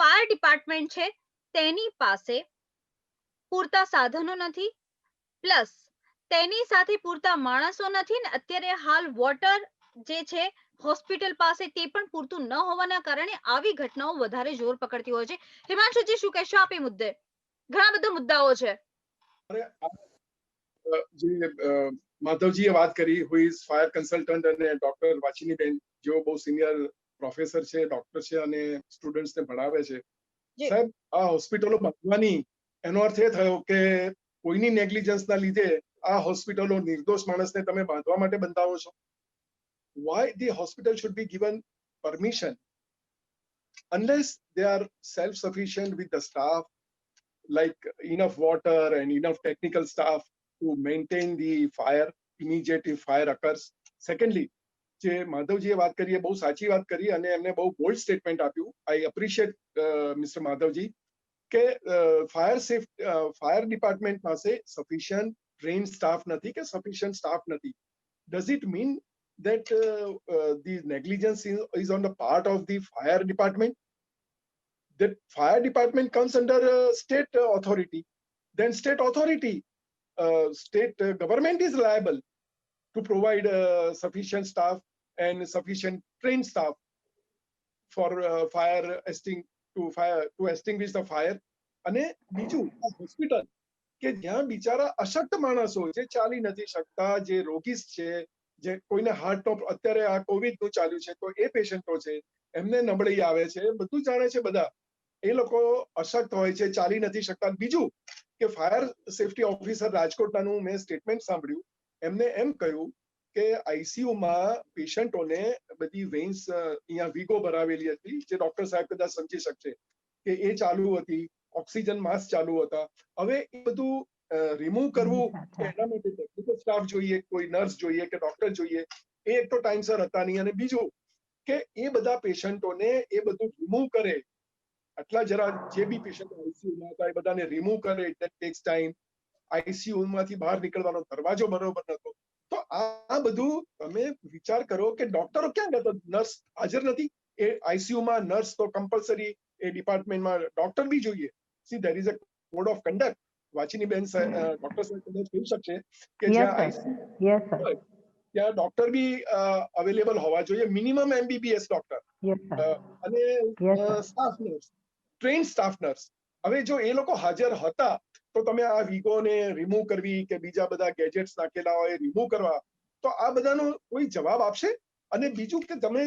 ફાયર ડિપાર્ટમેન્ટ છે તેની પાસે પૂરતા સાધનો નથી, પ્લસ તેની સાથે પૂરતા માણસો નથી, ને અત્યારે હાલ વોટર જે છે હોસ્પિટલ પાસે તે પણ પૂરતું ન હોવાના કારણે આવી ઘટનાઓ વધારે જોર પકડતી હોય છે. હિમાંશુજી, શું કહેશો આપ એ મુદ્દે? ઘણા બધા મુદ્દાઓ છે. જે માધવજીએ વાત કરી, હુ ઇઝ ફાયર કન્સલ્ટન્ટ, અને ડોક્ટર વાચિનીબેન જેઓ બહુ સિનિયર પ્રોફેસર છે, ડોક્ટર છે અને સ્ટુડન્ટ્સને ભણાવે છે. સાહેબ, આ હોસ્પિટલો બાંધવાની એનો અર્થ એ થયો કે કોઈની નેગ્લિજન્સના લીધે આ હોસ્પિટલો નિર્દોષ માણસને તમે બાંધવા માટે બંધાવો છો. Why the hospital should be given permission unless they are self-sufficient with the staff, like enough water and enough technical staff to maintain the fire immediate if fire occurs. Secondly, જે માધવજીએ વાત કરી એ બહુ સાચી વાત કરી અને એમને બહુ બોલ્ડ સ્ટેટમેન્ટ આપ્યું. આઈ એપ્રિશિએટ મિસ્ટર માધવજી કે ફાયર ડિપાર્ટમેન્ટ પાસે સફિશિયન્ટ ટ્રેન સ્ટાફ નથી કે સફિશિયન્ટ સ્ટાફ નથી. Does it mean that the negligence is on the part of the fire department? The fire department comes under state authority. Then state authority, state government is liable to provide sufficient staff and sufficient trained staff for to extinguish the fire. અને બીજું hospital કે જ્યાં બિચારા અશક્ત માણસો જે ચાલી નથી શકતા, જે રોગીસ છે, જે કોઈને હાર્ટનો અત્યારે આ કોવિડનું ચાલ્યું છે તો એ પેશન્ટો છે, એમને નબળી આવે છે, બધું જાણે છે બધા. એ લોકો અશક્ત હોય છે, ચાલી નથી શકતા. બીજું કે ફાયર સેફટી ઓફિસર રાજકોટનું મેં સ્ટેટમેન્ટ સાંભળ્યું, એમને એમ કહ્યું કે આઈસીયુમાં પેશન્ટોને બધી વેન્સ અહીંયા વીગો ભરાવેલી હતી, જે ડોક્ટર સાહેબ કદાચ સમજી શકશે કે એ ચાલુ હતી, ઓક્સિજન માસ્ક ચાલુ હતા. હવે એ બધું રિમૂવ કરવું એના માટે ટેકનિકલ સ્ટાફ જોઈએ, કોઈ નર્સ જોઈએ કે ડોક્ટર જોઈએ. એ એક તો ટાઈમસર હતા નહીં, અને બીજું કે એ બધા પેશન્ટોને એ બધું રિમૂવ કરે, આટલા જરા જે બી પેશન્ટ આઈસીયુમાં હતા એ બધાને રિમૂવ કરે, ઇટ ટેક્સ ટાઈમ. આઈસીયુ માંથી બહાર નીકળવાનો દરવાજો બરોબર નતો. તો આ બધું તમે વિચાર કરો કે ડોક્ટરો ક્યાં ગયા? નર્સ હાજર નથી. એ આઈસીયુમાં નર્સ તો કમ્પલસરી, એ ડિપાર્ટમેન્ટમાં ડોક્ટર બી જોઈએ. See there is a code of conduct. વાચીની બેન ડોક્ટર સાહેબ કદાચ કહી શકશે કે જ્યાં આઈસીયુ ત્યાં ડોક્ટર બી અવેલેબલ હોવા જોઈએ, મિનિમમ MBBS ડોક્ટર અને staff nurse, train staff nurse. હવે જો એ લોકો હાજર હતા તો તમે આ વિગોને રિમૂવ કરવી કે બીજા બધા ગેજેટ્સ નાખેલા હોય રિમૂવ કરવા, તો આ બધાનો કોઈ જવાબ આપશે? અને બીજું કે તમે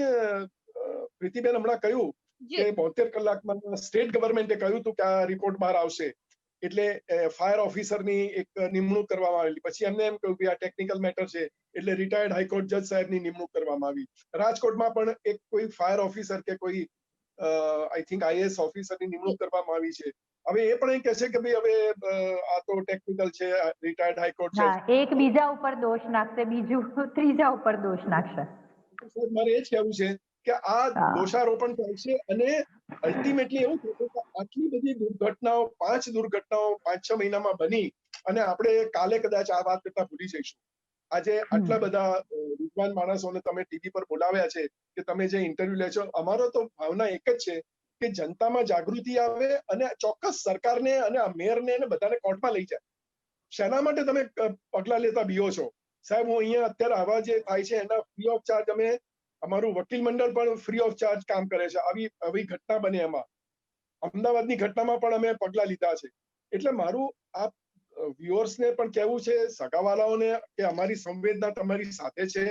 પ્રીતિબેન હમણાં કહ્યું કે 72 કલાકમાં સ્ટેટ ગવર્મેન્ટે કહ્યું હતું કે આ રિપોર્ટ બહાર આવશે, એટલે ફાયર ઓફિસરની એક નિમણૂક કરવામાં આવેલી. પછી એમને એમ કહ્યું કે આ ટેકનિકલ મેટર છે, એટલે રિટાયર્ડ હાઈકોર્ટ જજ સાહેબની નિમણૂક કરવામાં આવી. રાજકોટમાં પણ એક કોઈ ફાયર ઓફિસર કે કોઈ આઈ થિંક IAS ઓફિસરની નિમણૂક કરવામાં આવી છે. હવે એ પણ એ કહે છે કે ભાઈ હવે આ તો ટેકનિકલ છે, રિટાયર્ડ હાઈકોર્ટ છે, એક બીજા ઉપર દોષ નાખશે, બીજું ત્રીજા ઉપર દોષ નાખશે. મારે એ જ કહેવું છે કે આ દોષારોપણ થાય છે, અને અલ્ટિમેટલી એવું થયું કે આટલી બધી દુર્ઘટનાઓ, 5 દુર્ઘટનાઓ 5-6 મહિનામાં બની, અને આપણે કાલે કદાચ આ વાત કરતા ભૂલી જઈશું. આજે આટલા બધા વિદ્વાન માણસોને તમે ટીવી પર બોલાવ્યા છે કે તમે જે ઇન્ટરવ્યુ લે છો, અમારો તો ભાવના એક જ છે કે જનતામાં જાગૃતિ આવે અને ચોક્કસ સરકારને અને આ મેયરને અને બધાને કોર્ટમાં લઈ જાય. શેના માટે તમે પગલા લેતા બીઓ છો? સાહેબ, હું અહીંયા અત્યારે આવા જે થાય છે એના ફ્રી ઓફ ચાર્જ, અમે અમારું વકીલ મંડળ પણ ફ્રી ઓફ ચાર્જ કામ કરે છે. આવી ઘટના બને એમાં, અમદાવાદની ઘટનામાં પણ અમે પગલા લીધા છે. એટલે મારું આ વ્યુઅર્સને પણ કહેવું છે, સગાવાલાઓને, કે અમારી સંવેદના તમારી સાથે છે.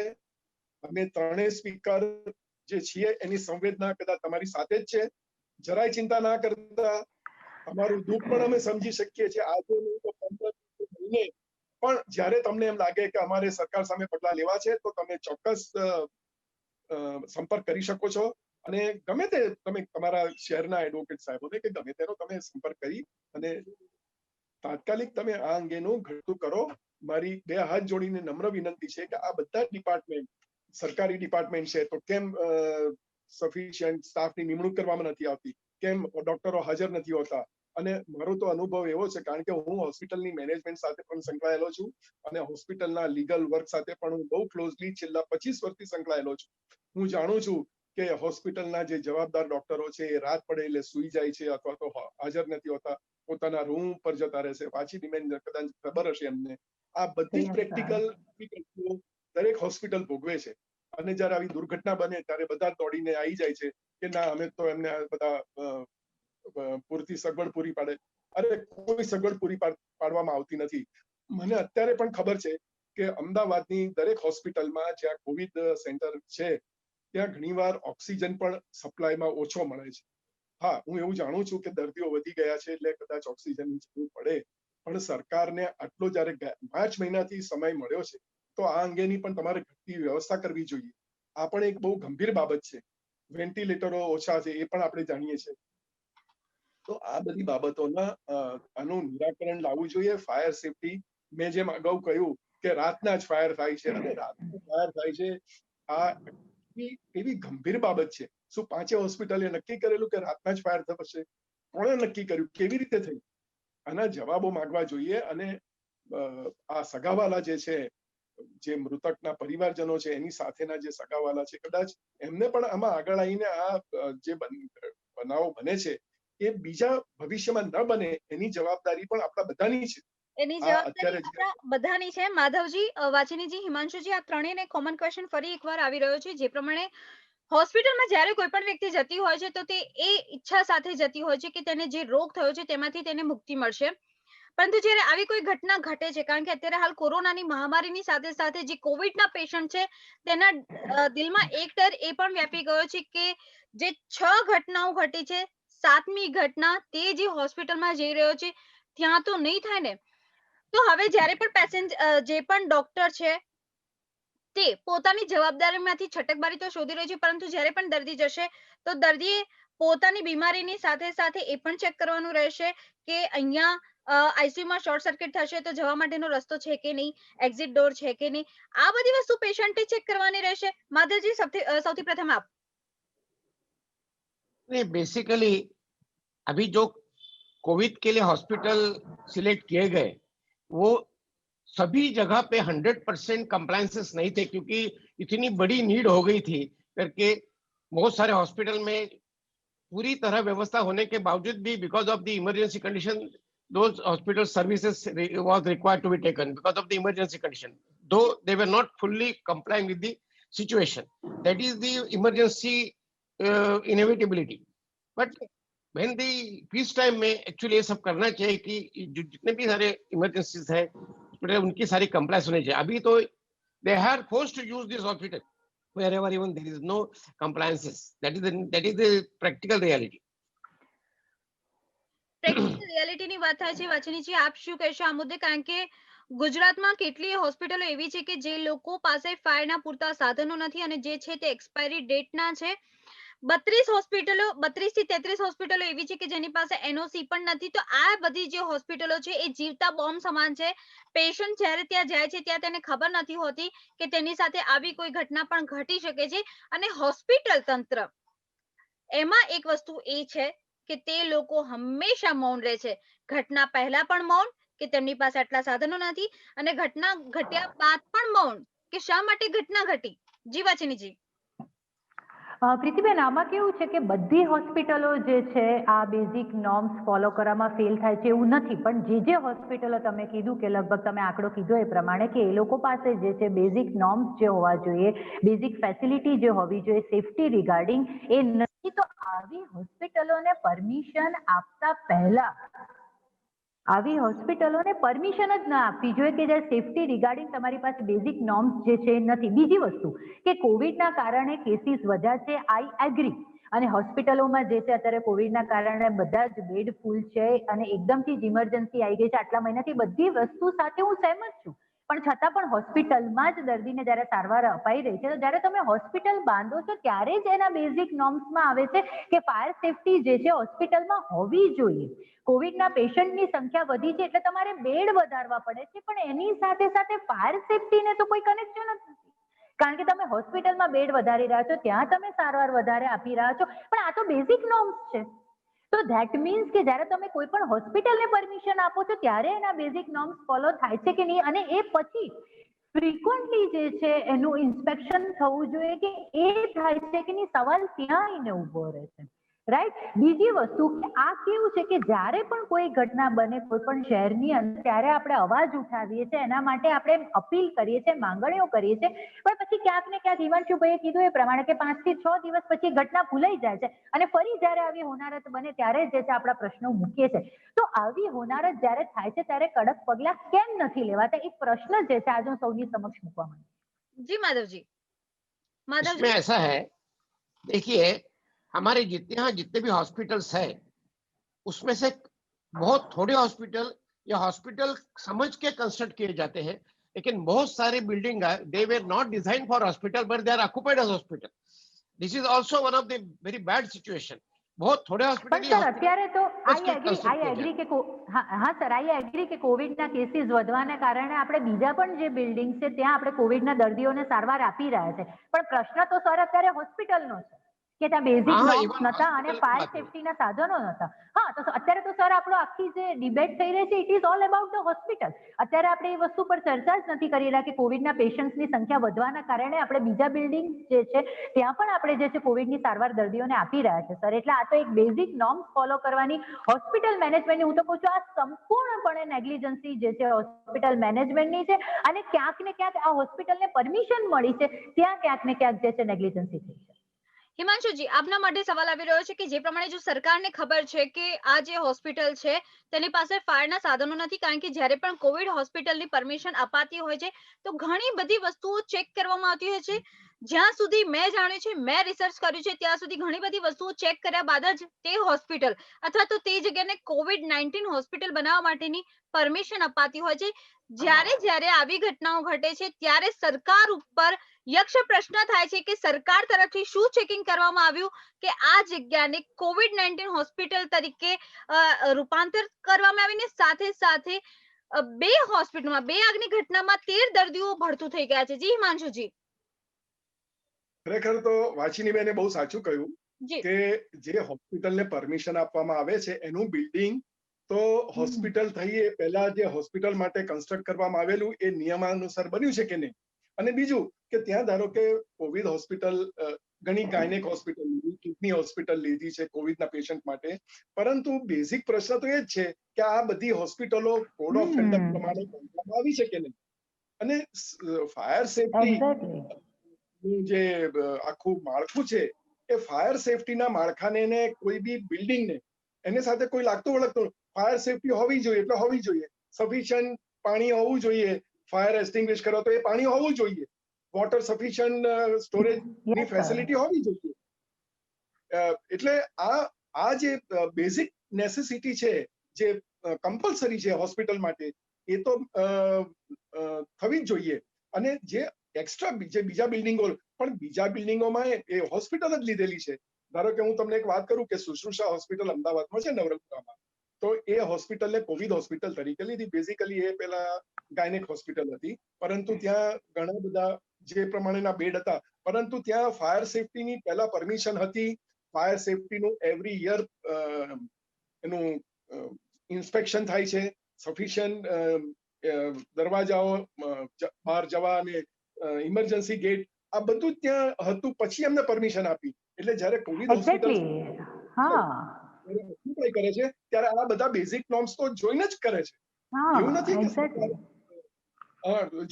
અમે ત્રણેય સ્પીકર જે છીએ એની સંવેદના કદાચ તમારી સાથે જ છે. જરાય ચિંતા ના કરતા. અમારું દુઃખ પણ અમે સમજી શકીએ છીએ. આજે નહીં તો 15 મહિને પણ જ્યારે તમને એમ લાગે કે અમારે સરકાર સામે પગલા લેવા છે, તો તમે ચોક્કસ સંપર્ક કરી શકો છો. અને ગમે તે તમે તમારા શહેરના એડવોકેટ સાહેબોને કે ગમે તેનો તમે સંપર્ક કરી અને તાત્કાલિક તમે આ અંગેનું ઘટતું કરો. મારી 2 હાથ જોડીને નમ્ર વિનંતી છે કે આ બધા ડિપાર્ટમેન્ટ, સરકારી ડિપાર્ટમેન્ટ છે, તો કેમ સફિશિયન્ટ સ્ટાફની નિમણૂક કરવામાં નથી આવતી? કેમ ડોક્ટરો હાજર નથી હોતા? અને મારો તો અનુભવ એવો છે, કારણ કે હું હોસ્પિટલની મેનેજમેન્ટ સાથે પણ સંકળાયેલો છું અને હોસ્પિટલના લીગલ વર્ક સાથે પણ હું બહુ ક્લોઝલી છેલ્લા 25 વર્ષથી સંકળાયેલો છું. હું જાણું છું કે હોસ્પિટલના જે જવાબદાર ડોક્ટરો છે એ રાત પડે એટલે સૂઈ જાય છે અથવા તો હાજર નથી હોતા, પોતાના રૂમ પર જતા રહે છે. પાછી ડિમેન્ડ કદાચ ખબર હશે એમને. આ બધી જ પ્રેક્ટિકલ દરેક હોસ્પિટલ ભોગવે છે. અને જ્યારે આવી દુર્ઘટના બને ત્યારે બધા દોડીને આવી જાય છે કે ના, અમે તો એમને બધા પૂરતી સગવડ પૂરી પાડે. અરે, કોઈ સગવડ પૂરી પાડવામાં આવતી નથી. મને અત્યારે પણ ખબર છે કે અમદાવાદની દરેક હોસ્પિટલમાં જ્યાં કોવિડ સેન્ટર છે ત્યાં ઘણીવાર ઓક્સિજન પણ સપ્લાયમાં ઓછો મળે છે. હા, હું એવું જાણું છું કે દર્દીઓ વધી ગયા છે એટલે કદાચ ઓક્સિજનની જરૂર પડે, પણ સરકારને આટલો જ્યારે માર્ચ મહિનાથી સમય મળ્યો છે તો આ અંગેની પણ તમારે ઘટતી વ્યવસ્થા કરવી જોઈએ. આ પણ એક બહુ ગંભીર બાબત છે. વેન્ટિલેટરો ઓછા છે એ પણ આપણે જાણીએ છીએ. તો આ બધી બાબતોના આનું નિરાકરણ લાવવું જોઈએ. ફાયર સેફટી, મેં જેમ અગાઉ કહ્યું કે રાતના જ ફાયર થાય છે, અને રાતના ફાયર થાય છે, આ એવી ગંભીર બાબત છે. શું 5 હોસ્પિટલે નક્કી કરેલું કે રાતના જ ફાયર થશે? કોણે નક્કી કર્યું? કેવી રીતે થયું? આના જવાબો માંગવા જોઈએ. અને આ સગાવાલા જે છે, જે મૃતકના પરિવારજનો છે, એની સાથેના જે સગાવાલા છે, કદાચ એમને પણ આમાં આગળ આવીને આ જે બનાવો બને છે એ બીજા ભવિષ્યમાં ન બને એની જવાબદારી પણ આપણા બધાની છે. એની જવાબદારી આપણા બધાની છે. માધવજી, વાચીનીજી, હિમાંશુજી, આ ત્રણેયને કોમન ક્વેશ્ચન ફરી એકવાર આવી રહ્યો છે. જે પ્રમાણે હોસ્પિટલમાં જ્યારે કોઈ પણ વ્યક્તિ જતી હોય છે તો તે એ ઈચ્છા સાથે જતી હોય છે કે તેને જે રોગ થયો છે તેમાંથી તેને મુક્તિ મળશે. પરંતુ જ્યારે આવી કોઈ ઘટના ઘટે છે, કારણ કે અત્યારે હાલ કોરોનાની મહામારીની સાથે સાથે જે કોવિડના પેશન્ટ છે તેના દિલમાં એક ડર એ પણ વ્યાપી ગયો છે કે જે 6 ઘટનાઓ ઘટી છે, 7મી ઘટના તે જે હોસ્પિટલમાં જઈ રહ્યો છે ત્યાં તો નહીં થાય ને. તો હવે જ્યારે પણ જે પણ ડોક્ટર છે તે પોતાની જવાબદારીમાંથી છટકબારી તો શોધી રહ્યો છે, પરંતુ જ્યારે પણ દર્દી જશે તો દર્દીએ પોતાની બીમારીની સાથે સાથે એ પણ ચેક કરવાનું રહેશે કે અહીંયા આઈસીયુ માં શોર્ટ સર્કિટ થશે તો જવા માટેનો રસ્તો છે કે નહીં, એક્ઝિટ ડોર છે કે નહીં, આ બધી વસ્તુ પેશન્ટે ચેક કરવાની રહેશે. માધવજી, સૌથી प्रथम आप. नहीं, बेसिकली अभी जो कोविड के लिए हॉस्पिटल सिलेक्ट किए गए वो सभी जगह पे 100% कंप्लायंसेस नहीं थे, क्योंकि इतनी बड़ी नीड हो गई थी करके बहुत सारे हॉस्पिटल में पूरी तरह व्यवस्था होने के बावजूद भी because of the emergency condition those hospital services was required to be taken because of the emergency condition, though they were not fully complying with the situation. That is the emergency inevitability. But when the peace time में actually ये सब करना चाहिए कि जितने भी सारे emergencies है उनकी सारी compliance होनी चाहिए. अभी तो they are forced to use this hospital wherever even there is no compliances. That is the practical reality. Practical રિયાલિટીની વાત થાય છે. વાછણીજી, આપ શું કહેશો આ મુદ્દે? કારણ કે ગુજરાતમાં કેટલીય હોસ્પિટલો એવી છે કે જે લોકો પાસે ફાયરના પૂરતા સાધનો નથી અને જે છે તે એક્સપાયરી ડેટના છે. 32 થી 33 હોસ્પિટલો એવી છે કે જેની પાસે એનઓસી પણ નથી. તો આ બધી જે હોસ્પિટલો છે એ જીવતા બોમ્બ સમાન છે. પેશન્ટ જ્યારે ત્યાં જાય છે ત્યાં તેને ખબર નથી હોતી કે તેની સાથે આવી કોઈ ઘટના પણ ઘટી શકે છે. અને હોસ્પિટલ તંત્ર એમાં એક વસ્તુ એ છે કે તે લોકો હંમેશા મૌન રહે છે. ઘટના પહેલા પણ મૌન કે તેમની પાસે આટલા સાધનો નથી અને ઘટના ઘટ્યા બાદ પણ મૌન કે શા માટે ઘટના ઘટી. જી વાછીનીજી. પ્રીતિબેન, આમાં કેવું છે કે બધી હોસ્પિટલો જે છે આ બેઝિક નોર્મ્સ ફોલો કરવામાં ફેલ થાય છે એવું નથી, પણ જે હોસ્પિટલો તમે કીધું કે લગભગ તમે આંકડો કીધો એ પ્રમાણે કે એ લોકો પાસે જે છે બેઝિક નોર્મ્સ જે હોવા જોઈએ, બેઝિક ફેસિલિટી જે હોવી જોઈએ સેફટી રિગાર્ડિંગ એ નથી. તો આવી હોસ્પિટલોને પરમિશન આપતા પહેલા આવી હોસ્પિટલોને પરમિશન જ ના આપવી જોઈએ કે જ્યારે સેફટી રિગાર્ડિંગ તમારી પાસે બેઝિક નોર્મ્સ જે છે નથી. બીજી વસ્તુ કે કોવિડના કારણે કેસીસ વધ્યા છે, આઈ એગ્રી. અને હોસ્પિટલોમાં જે છે અત્યારે કોવિડના કારણે બધા જ બેડ ફૂલ છે અને એકદમથી જ ઇમરજન્સી આવી ગઈ છે આટલા મહિનાથી. બધી વસ્તુ સાથે હું સહેમત છું, પણ છતાં પણ હોસ્પિટલમાં જ દર્દીને જ્યારે સારવાર અપાઈ રહી છે તો જ્યારે તમે હોસ્પિટલ બાંધો છો ત્યારે જ એના બેઝિક નોર્મ્સમાં આવે છે કે ફાયર સેફટી જે છે હોસ્પિટલમાં હોવી જોઈએ. કોવિડના પેશન્ટની સંખ્યા વધી છે એટલે તમારે બેડ વધારવા પડે છે, પણ એની સાથે સાથે ફાયર સેફટીને તો કોઈ કનેક્શન જ નથી. કારણ કે તમે હોસ્પિટલમાં બેડ વધારી રહ્યા છો, ત્યાં તમે સારવાર વધારે આપી રહ્યા છો, પણ આ તો બેઝિક નોર્મ્સ છે. તો ધેટ મીન્સ કે જ્યારે તમે કોઈ પણ હોસ્પિટલને પરમિશન આપો છો ત્યારે એના બેઝિક નોર્મ્સ ફોલો થાય છે કે નહીં, અને એ પછી ફ્રીક્વન્ટલી જે છે એનું ઇન્સ્પેક્શન થવું જોઈએ કે એ થાય છે કે નહીં, સવાલ ત્યાં આવીને ઉભો રહે છે. રાઈટ. બીજી વસ્તુ કે આ કેવું છે કે જ્યારે પણ કોઈ ઘટના બને કોઈ પણ શહેરની અંદર ત્યારે આપણે અવાજ ઉઠાવીએ છીએ, એના માટે આપણે અપીલ કરીએ છીએ, માંગણીઓ કરીએ છીએ, પણ પછી ક્યાંક ને ક્યાંક હિમાંશુભાઈએ કીધું એ પ્રમાણે કે 5 થી 6 દિવસ પછી ઘટના ભૂલાઈ જાય છે અને ફરી જ્યારે આવી હોનારત બને ત્યારે જે છે આપણા પ્રશ્નો મૂકીએ છીએ. તો આવી હોનારત જ્યારે થાય છે ત્યારે કડક પગલાં કેમ નથી લેવાતા, એક પ્રશ્ન જે છે આજે હું સૌની સમક્ષ મૂકવા માંગુ. જી માધવજી. इसमें ऐसा है, देखिए हमारे जितने भी हॉस्पिटल्स है उसमें से बहुत थोड़े हॉस्पिटल या हॉस्पिटल समझ के कंस्ट्रक्ट किए जाते हैं, लेकिन बहुत सारे building they were not design for hospital but they are occupied as hospital. This is also one of the very bad situation. बहुत थोड़े પણ हॉस्पिटल સર અત્યારે તો આઈ એગ્રી કે હા સર, આઈ એગ્રી કે કોવિડના કેસીસ વધવાને કારણે આપણે બીજા પણ જે બિલ્ડિંગ છે ત્યાં આપણે કોવિડના દર્દીઓને સારવાર આપી રહ્યા છે, પણ પ્રશ્ન તો સર અત્યારે હોસ્પિટલનો છે કે ત્યાં બેઝિક નોર્મ્સ નતા અને ફાયર સેફટીના સાધનો નતા. હા, તો અત્યારે તો સર આપણો આખી જે ડિબેટ થઈ રહી છે it is all about the hospital. અત્યારે આપણે એ વસ્તુ પર ચર્ચા જ નથી કરી રહ્યા કે કોવિડના પેશન્ટ્સની સંખ્યા વધવાના કારણે આપણે બીજા બિલ્ડિંગ જે છે ત્યાં પણ આપણે જે છે કોવિડની સારવાર દર્દીઓને આપી રહ્યા છે સર. એટલે આ તો એક બેઝિક નોર્મ્સ ફોલો કરવાની હોસ્પિટલ મેનેજમેન્ટની હું તો કહું છું આ સંપૂર્ણપણે નેગ્લિજન્સી જે છે હોસ્પિટલ મેનેજમેન્ટની છે અને ક્યાંક ને ક્યાંક આ હોસ્પિટલને પરમિશન મળી છે ત્યાં ક્યાંક ને ક્યાંક જે છે નેગ્લિજન્સી થઈ છે. હિમાંશુજી, આપના માટે સવાલ આવી રહ્યો છે કે જે પ્રમાણે જો સરકારને ખબર છે કે આ જે હોસ્પિટલ છે તેની પાસે ફાયરના સાધનો નથી, કારણ કે જ્યારે પણ કોવિડ હોસ્પિટલની પરમિશન અપાતી હોય છે તો ઘણી બધી વસ્તુઓ ચેક કરવામાં આવતી હોય છે. જ્યાં સુધી મેં જાણ્યું છે, મેં રિસર્ચ કર્યું છે ત્યાં સુધી ઘણી બધી વસ્તુઓ ચેક કર્યા બાદ જ તે હોસ્પિટલ અથવા તો તે જગ્યાને COVID-19 હોસ્પિટલ બનાવવા માટેની પરમિશન અપાતી હોય છે. જ્યારે આવી ઘટનાઓ ઘટે છે ત્યારે સરકાર ઉપર યક્ષ પ્રશ્ન થાય છે કે સરકાર તરફથી શું ચેકિંગ કરવામાં આવ્યું કે આ જગ્યાને COVID-19 હોસ્પિટલ તરીકે રૂપાંતર કરવામાં આવીને સાથે સાથે બે હોસ્પિટલમાં બે આગની ઘટનામાં 13 દર્દીઓ ભડતું થઈ ગયા છે. જી હિમાંશુજી. ખરેખર તો વાચીની બેને બહુ સાચું કહ્યું જી. કે જે હોસ્પિટલને પરમિશન આપવામાં આવે છે એનું બિલ્ડિંગ તો હોસ્પિટલ થઈ એ પહેલા જે હોસ્પિટલ માટે કન્સ્ટ્રક્ટ કરવામાં આવેલું એ નિયમાનુસાર બન્યું છે કે નહીં. અને બીજું કે ત્યાં ધારો કે કોવિડ હોસ્પિટલ ઘણી ગાયનેક હોસ્પિટલ લીધી, કિડની હોસ્પિટલ લીધી છે કોવિડના પેશન્ટ માટે, પરંતુ બેઝિક પ્રશ્ન તો એ જ છે કે આ બધી હોસ્પિટલો કોડ ઓફ કન્ડક્ટ પ્રમાણે બનાવવામાં આવી છે કે નહીં. અને ફાયર સેફટી જે આખું માળખું છે એ ફાયર સેફટીના માળખાને કોઈ બી બિલ્ડિંગને એની સાથે કોઈ લાગતું વળગતું ફાયર સેફટી હોવી જોઈએ એટલે હોવી જોઈએ. સફિશિયન્ટ પાણી હોવું જોઈએ, ફાયર એક્સટિંગ્વિશ કરો તો એ પાણી હોવું જોઈએ, વોટર સફિશિયન્ટ સ્ટોરેજની ફેસિલિટી હોવી જોઈએ. એટલે આ જે બેઝિક નેસેસિટી છે જે કમ્પલસરી છે હોસ્પિટલ માટે એ તો થવી જ જોઈએ. અને જે એક્સ્ટ્રા જે બીજા બિલ્ડિંગો પણ બીજા બિલ્ડિંગોમાં એ હોસ્પિટલ જ લીધેલી છે. ધારો કે હું તમને એક વાત કરું કે સુશ્રુષા હોસ્પિટલ અમદાવાદમાં છે નવરંગપુરામાં, તો એ હોસ્પિટલને કોવિડ હોસ્પિટલ તરીકે લીધી. બેઝિકલી એ પેલા ગાયનેક હોસ્પિટલ હતી, પરંતુ ત્યાં ઘણા બધા જે પ્રમાણેના બેડ હતા, પરંતુ ત્યાં ફાયર સેફટીની પહેલા પરમિશન હતી. ફાયર સેફટીનું એવરી યર એનું ઇન્સ્પેક્શન થાય છે. સફિશિયન્ટ દરવાજાઓ, બહાર જવા અને ઇમરજન્સી ગેટ આ બધું ત્યાં હતું. પછી એમને પરમિશન આપી. એટલે જ્યારે કોવિડ હોસ્પિટલ ઓક્યુપાય કરે છે ત્યારે આ બધા બેઝિક નોર્મ્સ તો જોઈને જ કરે છે. એવું નથી કે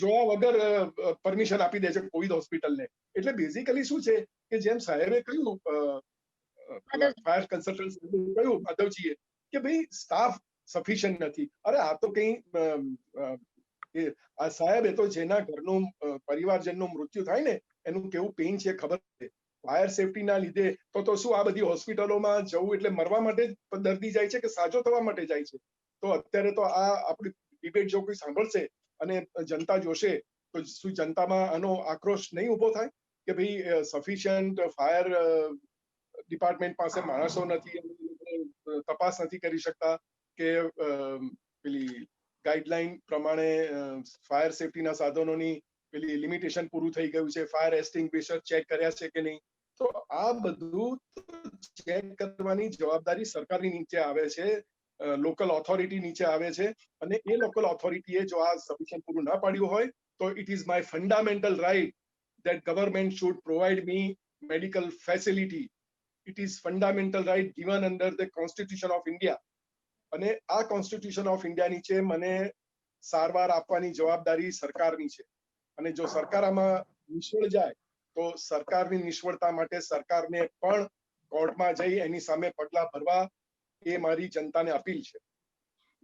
જોયા વગર પરમિશન આપી દે છે કોવિડ હોસ્પિટલને. એટલે બેઝિકલી શું છે કે જેમ સાહેબે કહ્યું, ફાયર કન્સલ્ટન્ટ કહ્યું માધવજીએ કે ભાઈ સ્ટાફ સફિશિયન્ટ નથી. અરે આ તો કઈ આ સાહેબ એ તો જેના ઘરનું પરિવારજનનું મૃત્યુ થાય ને એનું કેવું પેઇન છે ખબર છે. ફાયર સેફટીના લીધે તો શું આ બધી હોસ્પિટલોમાં જવું એટલે મરવા માટે જ દર્દી જાય છે કે સાજો થવા માટે જાય છે? તો અત્યારે તો આ આપણી ડિબેટ જો કોઈ સાંભળશે અને જનતા જોશે તો શું જનતામાં આનો આક્રોશ નહીં ઉભો થાય કે ભાઈ સફિશિયન્ટ ફાયર ડિપાર્ટમેન્ટ પાસે માણસો નથી, તપાસ નથી કરી શકતા કે પેલી ગાઈડલાઈન પ્રમાણે ફાયર સેફટીના સાધનોની પેલી લિમિટેશન પૂરું થઈ ગયું છે, ફાયર એક્સટિંગ્વિશર ચેક કર્યા છે કે નહીં. તો આ બધું ચેક કરવાની જવાબદારી સરકારની નીચે આવે છે, લોકલ ઓથોરિટી નીચે આવે છે. અને એ લોકલ ઓથોરિટીએ જો આ સફિશિયન્ટ પૂરું ના પાડ્યું હોય તો it is my fundamental right that government should provide me medical facility. It is fundamental right given under the Constitution of India. અને આ કોન્સ્ટિટ્યુશન ઓફ ઇન્ડિયા નીચે મને સારવાર આપવાની જવાબદારી સરકારની છે. અને જો સરકાર આમાં નિષ્ફળ જાય તો સરકારની નિષ્ફળતા માટે સરકારને પણ કોર્ટમાં જઈ એની સામે પગલાં ભરવા એ મારી જનતાને અપીલ છે.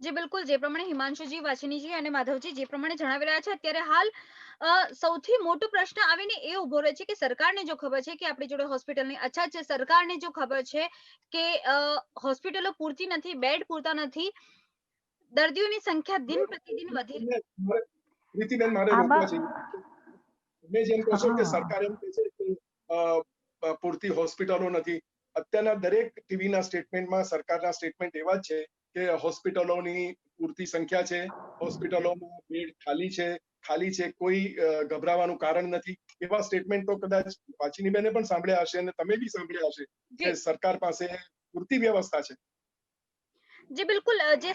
જી બિલકુલ, જે પ્રમાણે હિમાંશુજી, વાછીનીજી અને માધવજી જે પ્રમાણે જણાવી રહ્યા છે, અત્યારે હાલ સૌથી મોટો પ્રશ્ન આવીને એ ઉભો રહે છે કે સરકારને જો ખબર છે કે આપણી જોડે હોસ્પિટલની અછત છે, સરકારને જો ખબર છે કે હોસ્પિટલો પૂરતી નથી, બેડ પૂરતા નથી, દર્દીઓની સંખ્યા દિન પ્રતિદિન વધી. પ્રીતિબેન, મારે રોકવા છે. તમે જેમ કહો છો કે સરકાર એમ કહે છે કે પૂરતી હોસ્પિટલો નથી. અત્યારના દરેક ટીવીના સ્ટેટમેન્ટમાં સરકારના સ્ટેટમેન્ટ એવા જ છે કે હોસ્પિટલોની પૂરતી સંખ્યા છે, હોસ્પિટલોમાં બેડ ખાલી છે, કોઈ ગભરાવાનું કારણ નથી. એવા સ્ટેટમેન્ટ તો કદાચ વાચીની બેને પણ સાંભળ્યા હશે અને તમે બી સાંભળ્યા હશે કે સરકાર પાસે પૂરતી વ્યવસ્થા છે. જી બિલકુલ, જે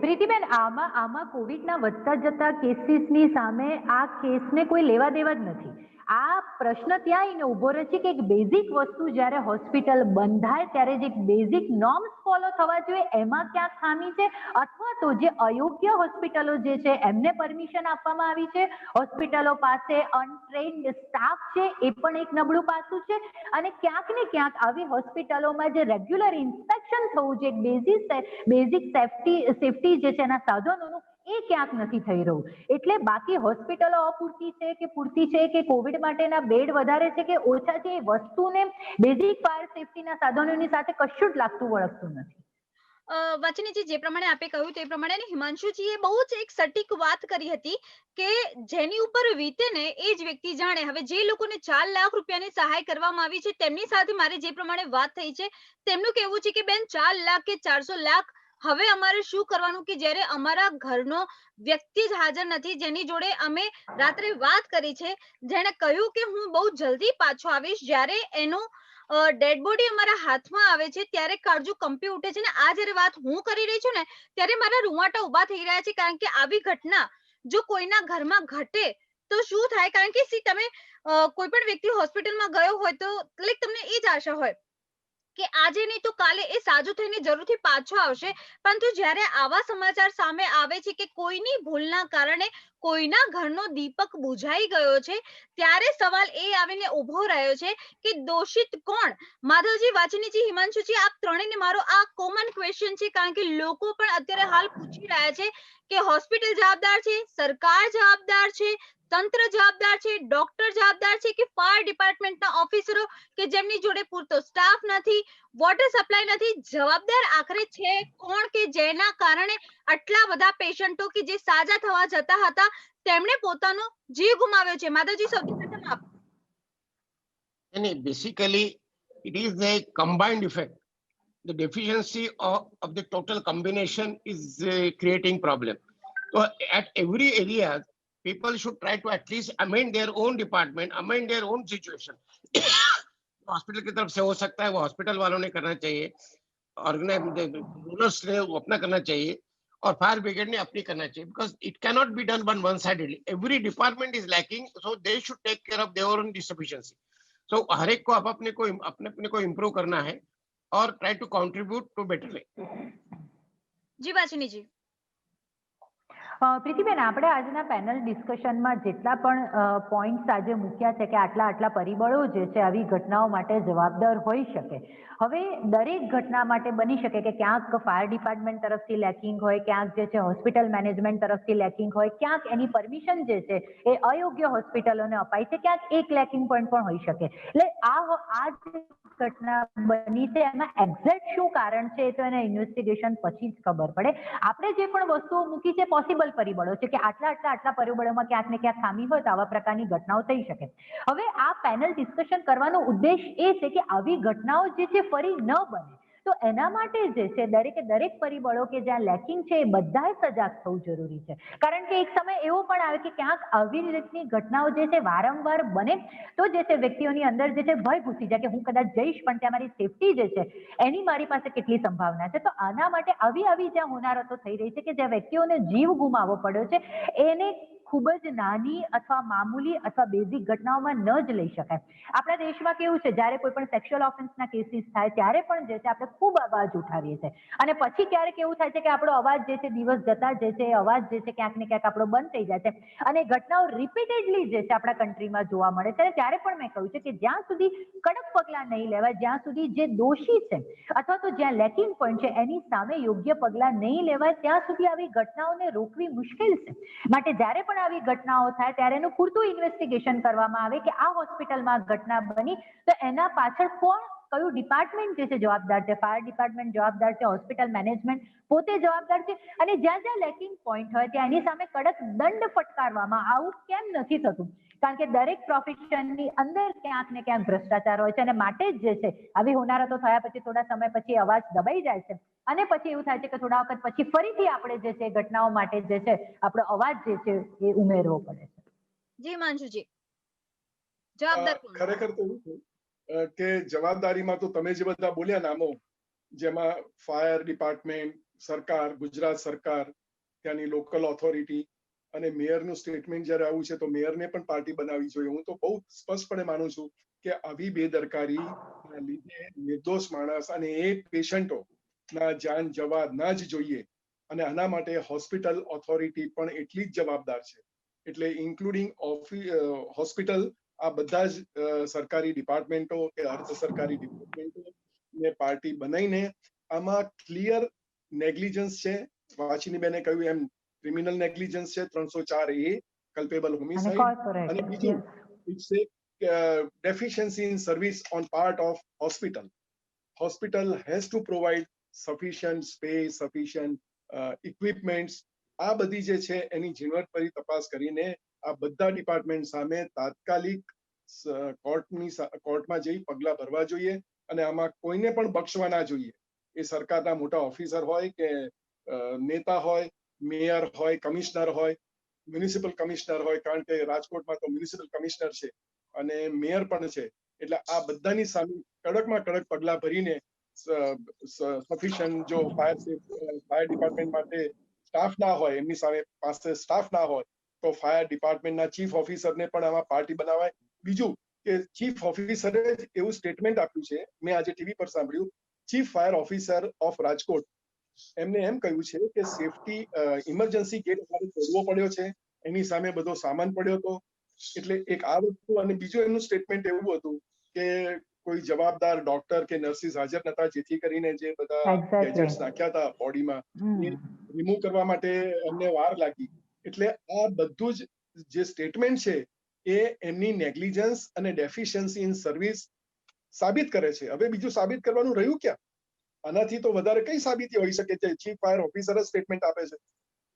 પ્રીતિબેન આમાં કોવિડના વધતા જતા કેસીસની સામે આ કેસને કોઈ લેવા દેવા જ નથી. આ પ્રશ્ન ત્યાં આવીને ઉભો રહે છે કે એક બેઝિક વસ્તુ જ્યારે હોસ્પિટલ બંધાય ત્યારે જે બેઝિક નોર્મ્સ ફોલો થવા જોઈએ એમાં ક્યાંક ખામી છે, અથવા તો જે અયોગ્ય હોસ્પિટલો જે છે એમને પરમિશન આપવામાં આવી છે, હોસ્પિટલો પાસે અનટ્રેન્ડ સ્ટાફ છે એ પણ એક નબળું પાસું છે. અને ક્યાંક ને ક્યાંક આવી હોસ્પિટલોમાં જે રેગ્યુલર ઇન્સ્પેક્શન થવું જોઈએ, બેઝિક સેફટી જે છે એના સાધનોનું, એ ક્યાંક નથી થઈ રહ્યું. એટલે બાકી હોસ્પિટલો અપૂરતી છે કે પૂરતી છે કે કોવિડ માટેના બેડ વધારે છે કે ઓછા છે, એ વસ્તુને બેઝિક ફાયર સેફટીના સાધનોની સાથે કશું જ લાગતું વળગતું નથી. વાચનીજી જે પ્રમાણે આપે કહ્યું તે પ્રમાણે અને હિમાંશુજીએ બહુ જ એક સટીક વાત કરી હતી કે જેની ઉપર વીતે ને એ જ વ્યક્તિ જાણે. હવે જે લોકોને 4 લાખ રૂપિયાની સહાય કરવામાં આવી છે તેમની સાથે મારી જે પ્રમાણે વાત થઈ છે તેમનું કહેવું છે કે બેન 4 લાખ કે 400 લાખ હવે અમારે શું કરવાનું કે જ્યારે અમારા ઘરનો વ્યક્તિ જ હાજર નથી, જેની જોડે અમે રાત્રે વાત કરી છે, જેણે કહ્યું કે હું બહુ જલ્દી પાછો આવીશ, જ્યારે એનો ડેડ બોડી અમારા હાથમાં આવે છે ત્યારે કાળજું કંપી ઉઠે છે. ને આ જ્યારે વાત હું કરી રહી છું ને ત્યારે મારા રૂંવાટા ઉભા થઈ રહ્યા છે, કારણ કે આવી ઘટના જો કોઈના ઘરમાં ઘટે તો શું થાય. કારણ કે સી તમે કોઈ પણ વ્યક્તિ હોસ્પિટલમાં ગયો હોય તો લાઈક તમને એ જ આશા હોય કે આજે નહીં તો કાલે એ સાજો થઈને જરૂરથી પાછો આવશે, પરંતુ જ્યારે આવા સમાચાર સામે આવે છે કે કોઈની ભૂલના કારણે કોઈના ઘરનો દીપક બુઝાઈ ગયો છે, ત્યારે સવાલ એ આવીને ઉભો રહ્યો છે કે દોષિત કોણ? માધવજી, વાચનીજી, હિમાંશુજી, આપ ત્રણેયને મારો આ કોમન ક્વેશ્ચન છે, કારણ કે લોકો પણ અત્યારે હાલ પૂછી રહ્યા છે કે હોસ્પિટલ જવાબદાર છે, સરકાર જવાબદાર છે, તંત્ર જવાબદાર છે, ડોક્ટર જવાબદાર છે કે ફાયર ડિપાર્ટમેન્ટના ઓફિસરો કે જેમની જોડે પૂરતો સ્ટાફ નથી, વોટર સપ્લાય નથી? જવાબદાર આખરે છે કોણ કે જેના કારણે આટલા બધા પેશન્ટો કે જે સાજા થવા જતા હતા તેમણે પોતાનો જીવ ગુમાવ્યો છે? માધવજી, સૌથી પ્રથમ આપ. And basically, it is a combined effect. The deficiency of the total combination is creating problem. So at every area, people should try to at least amend their own department, amend their own situation. Hospital की तरफ से हो सकता है, वो hospital वालों ने करना चाहिए, ऑर्गेनाइजर्स ने वो अपना करना चाहिए और फायर ब्रिगेड ने अपनी करना चाहिए, because it cannot be done one sidedly. Every department is lacking, so they should take care of their own insufficiency. So हर एक को अपने को इम्प्रूव करना है और try to contribute to better way. Ji વાચનીજી. પ્રીતિબેન, આપણે આજના પેનલ ડિસ્કશનમાં જેટલા પણ પોઈન્ટ્સ આજે મૂક્યા છે કે આટલા આટલા પરિબળો જે છે આવી ઘટનાઓ માટે જવાબદાર હોઈ શકે. હવે દરેક ઘટના માટે બની શકે કે ક્યાંક ફાયર ડિપાર્ટમેન્ટ તરફથી લેકિંગ હોય, ક્યાંક જે છે હોસ્પિટલ મેનેજમેન્ટ તરફથી લેકિંગ હોય, ક્યાંક એની પરમિશન જે છે એ અયોગ્ય હોસ્પિટલોને અપાય છે, ક્યાંક એક લેકિંગ પોઈન્ટ પણ હોઈ શકે. એટલે આ જ ઘટના બની છે એમાં એક્ઝેક્ટ શું કારણ છે એ તો એને ઇન્વેસ્ટિગેશન પછી જ ખબર પડે. આપણે જે પણ વસ્તુઓ મૂકી છે પોસિબલ પરિબળો છે કે આટલા પરિબળોમાં ક્યાંક ને ક્યાંક ખામી હોય તો આવા પ્રકારની ઘટનાઓ થઈ શકે. હવે આ પેનલ ડિસ્કશન કરવાનો ઉદ્દેશ એ છે કે આવી ઘટનાઓ જે છે ફરી ન બને, તો એના માટે જે છે દરેક પરિબળો કે જ્યાં લેકિંગ છે એ બધાએ સજાગ થવું જરૂરી છે. કારણ કે એક સમય એવો પણ આવે કે ક્યાંક આવી રીતની ઘટનાઓ જે છે વારંવાર બને તો જે છે વ્યક્તિઓની અંદર જે છે ભય ઘૂસી જાય કે હું કદાચ જઈશ પણ ત્યાં મારી સેફટી જે છે એની મારી પાસે કેટલી સંભાવના છે. તો આના માટે આવી જ્યાં હોનારતો થઈ રહી છે કે જ્યાં વ્યક્તિઓને જીવ ગુમાવવો પડ્યો છે, એને ખૂબ જ નાની અથવા મામૂલી અથવા બેઝિક ઘટનાઓમાં ન જ લઈ શકાય. આપણા દેશમાં કેવું છે, જ્યારે કોઈ પણ સેક્સ્યુઅલ ઓફેન્સના કેસીસ થાય ત્યારે પણ જે છે આપણે ખૂબ અવાજ ઉઠાવીએ છીએ અને પછી ક્યારેક એવું થાય છે કે આપણો અવાજ જે છે દિવસ જતા જે છે એ અવાજ જે છે ક્યાંક ને ક્યાંક આપણો બંધ થઈ જાય છે અને ઘટનાઓ રિપીટેડલી જે છે આપણા કન્ટ્રીમાં જોવા મળે છે. ત્યારે પણ મેં કહ્યું છે કે જ્યાં સુધી કડક પગલાં નહીં લેવાય, જ્યાં સુધી જે દોષી છે અથવા તો જ્યાં લેકિંગ પોઈન્ટ છે એની સામે યોગ્ય પગલાં નહીં લેવાય, ત્યાં સુધી આવી ઘટનાઓને રોકવી મુશ્કેલ છે. માટે જ્યારે પણ આવી ઘટનાઓ થાય ત્યારે એનું પૂરતું ઇન્વેસ્ટિગેશન કરવામાં આવે કે આ હોસ્પિટલમાં ઘટના બની તો એના પાછળ કયું ડિપાર્ટમેન્ટ જે છે જવાબદાર છે. ફાયર ડિપાર્ટમેન્ટ જવાબદાર છે, હોસ્પિટલ મેનેજમેન્ટ પોતે જવાબદાર છે અને જ્યાં લેકિંગ પોઈન્ટ હોય ત્યાં એની સામે કડક દંડ ફટકારવામાં. આવું કેમ નથી થતું? કારણ કે દરેક પ્રોફેશનની અંદર ક્યાંક ને ક્યાંક ભ્રષ્ટાચાર હોય છે અને માટે જ જે છે આવી હોનારતો થયા પછી થોડા સમય પછી અવાજ દબાઈ જાય છે અને પછી એવું થાય છે કે થોડા વખત પછી ફરીથી આપણે જે છે ઘટનાઓ માટે જે છે આપણો અવાજ જે છે એ ઉમેરવો પડે છે. જી માંશુજી, જવાબદાર કોણ? ખરેખર તો એવું છે કે જવાબદારીમાં તો તમે જે બધા બોલ્યા નામો, જેમાં ફાયર ડિપાર્ટમેન્ટ, સરકાર, ગુજરાત સરકાર, ત્યાંની લોકલ ઓથોરિટી અને મેયરનું સ્ટેટમેન્ટ જ્યારે આવું છે તો મેયરને પણ પાર્ટી બનાવવી જોઈએ. હું તો બહુ સ્પષ્ટપણે માનું છું કે આવી બેદરકારીના લીધે નિર્દોષ માણસ અને એ પેશન્ટોના જાન જવા ના જ જોઈએ અને આના માટે હોસ્પિટલ ઓથોરિટી પણ એટલી જ જવાબદાર છે. એટલે ઇન્ક્લુડિંગ હોસ્પિટલ, આ બધા જ સરકારી ડિપાર્ટમેન્ટો કે અર્ધ સરકારી ડિપાર્ટમેન્ટો ને પાર્ટી બનાવીને આમાં ક્લિયર નેગ્લિજન્સ છે. વાચીનીબેને કહ્યું એમ ક્રિમિનલ નેગ્લિજન્સ છે 304A, કલ્પેબલ હોમિસાઇડ, અને બીજું it's a deficiency in service on part of hospital. Hospital has to provide sufficient space, sufficient equipments, આ બધી જે છે એની ઝીણવટભરી તપાસ કરીને આ બધા ડિપાર્ટમેન્ટ સામે તાત્કાલિક કોર્ટમાં જઈ પગલા ભરવા જોઈએ અને આમાં કોઈને પણ બક્ષવા ના જોઈએ. એ સરકારના મોટા ઓફિસર હોય કે નેતા હોય, મેયર હોય, કમિશનર હોય, મ્યુનિસિપલ કમિશનર હોય, કારણ કે રાજકોટમાં તો મ્યુનિસિપલ કમિશનર છે અને મેયર પણ છે. એટલે આ બધાની સામે કડકમાં કડક પગલા ભરીને સફિશિયન્ટ જો ફાયર ડિપાર્ટમેન્ટ માટે સ્ટાફ ના હોય, એમની સામે પાસે સ્ટાફ ના હોય, તો ફાયર ડિપાર્ટમેન્ટના ચીફ ઓફિસરને પણ આમાં પાર્ટી બનાવાય. બીજું કે ચીફ ઓફિસરે એવું સ્ટેટમેન્ટ આપ્યું છે, મેં આજે ટીવી પર સાંભળ્યું, chief fire officer of Rajkot, એમને એમ કહ્યું છે કે સેફટી ઇમરજન્સી ગેટ અમારે તોડવો પડ્યો છે, એની સામે બધો સામાન પડ્યો હતો. એટલે એક આ વસ્તુ, અને બીજું એમનું સ્ટેટમેન્ટ એવું હતું કે કોઈ જવાબદાર ડોક્ટર કે નર્સિસ હાજર નતા, જેથી કરીને જે બધા ગેજેટ્સ નાખ્યા હતા બોડીમાં એ રિમૂવ કરવા માટે એમને વાર લાગી. એટલે આ બધું જ જે સ્ટેટમેન્ટ છે એ એમની નેગ્લિજન્સ અને ડેફિશિયન્સી ઇન સર્વિસ સાબિત કરે છે. હવે બીજું સાબિત કરવાનું રહ્યું ક્યાં? આનાથી તો વધારે કઈ સાબિતી હોઈ શકે છે? ચીફ ફાયર ઓફિસર જ સ્ટેટમેન્ટ આપે છે.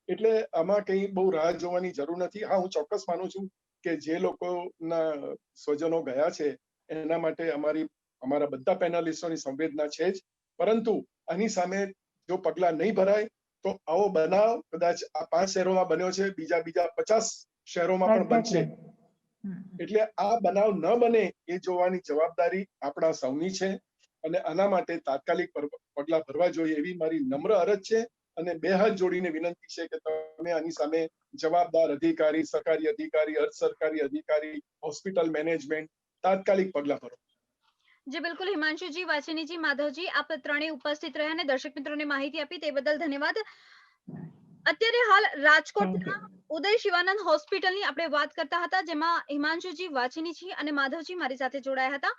એટલે આમાં કઈ બહુ રાહ જોવાની જરૂર નથી. હા, હું ચોક્કસ માનું છું કે જે લોકોના સ્વજનો ગયા છે એના માટે અમારા બધા પેનલિસ્ટોની સંવેદના છે જ, પરંતુ આની સામે જો પગલા નહીં ભરાય તો આવો બનાવ કદાચ આ 5 શહેરોમાં બન્યો છે, બીજા 50 શહેરોમાં પણ બનશે. એટલે આ બનાવ ન બને એ જોવાની જવાબદારી આપણા સૌની છે અને આના માટે તાત્કાલિક પગલા ભરવા જોઈએ એવી મારી નમ્ર અરજ છે. અને 2 હાથ જોડીને વિનંતી છે કે તમે આની સામે જવાબદાર અધિકારી, સરકારી અધિકારી, અર્ધ સરકારી અધિકારી, હોસ્પિટલ મેનેજમેન્ટ તાત્કાલિક પગલા ભરો. જી બિલકુલ, હિમાંશુજી, વાછીનીજી, માધવજી, આપ ત્રણેય ઉપસ્થિત રહ્યા અને દર્શક મિત્રોને માહિતી આપી તે બદલ ધન્યવાદ. અત્યારે હાલ રાજકોટના ઉદય શિવાનંદ હોસ્પિટલની આપણે વાત કરતા હતા, જેમાં હિમાંશુજી, વાછીનીજી અને માધવજી મારી સાથે જોડાયા હતા,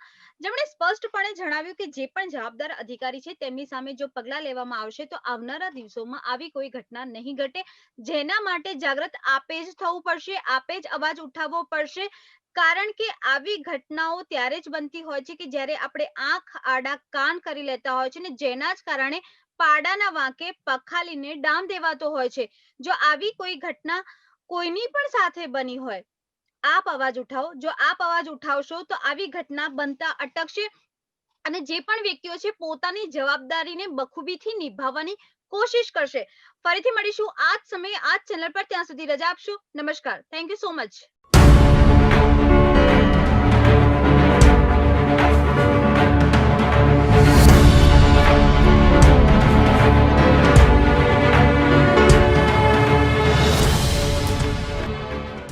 જેમણે સ્પષ્ટપણે જણાવ્યું કે જે પણ જવાબદાર અધિકારી છે તેમની સામે જો પગલાં લેવામાં આવશે તો આવનારા દિવસોમાં આવી કોઈ ઘટના નહીં ઘટે, જેના માટે જાગૃત આપે જ થવું પડશે, આપે જ અવાજ ઉઠાવવો પડશે. કારણ કે આવી ઘટનાઓ ત્યારે જ બનતી હોય છે કે જ્યારે આપણે આંખ આડા કાન કરી લેતા હોય છે ને જેના જ કારણે પાડાના વાંકે પખાલીને ડામ દેવાતો હોય છે. જો આવી કોઈ ઘટના કોઈની પણ સાથે બની હોય, આપ અવાજ ઉઠાવો. જો આપ અવાજ ઉઠાવશો તો આવી ઘટના બનતા અટકશે અને જે પણ વ્યક્તિઓ છે પોતાની જવાબદારીને બખૂબીથી નિભાવવાની કોશિશ કરશે. ફરીથી મળીશું આ જ સમયે આ જ ચેનલ પર. ત્યાં સુધી રજા આપશો. નમસ્કાર. Thank you so much.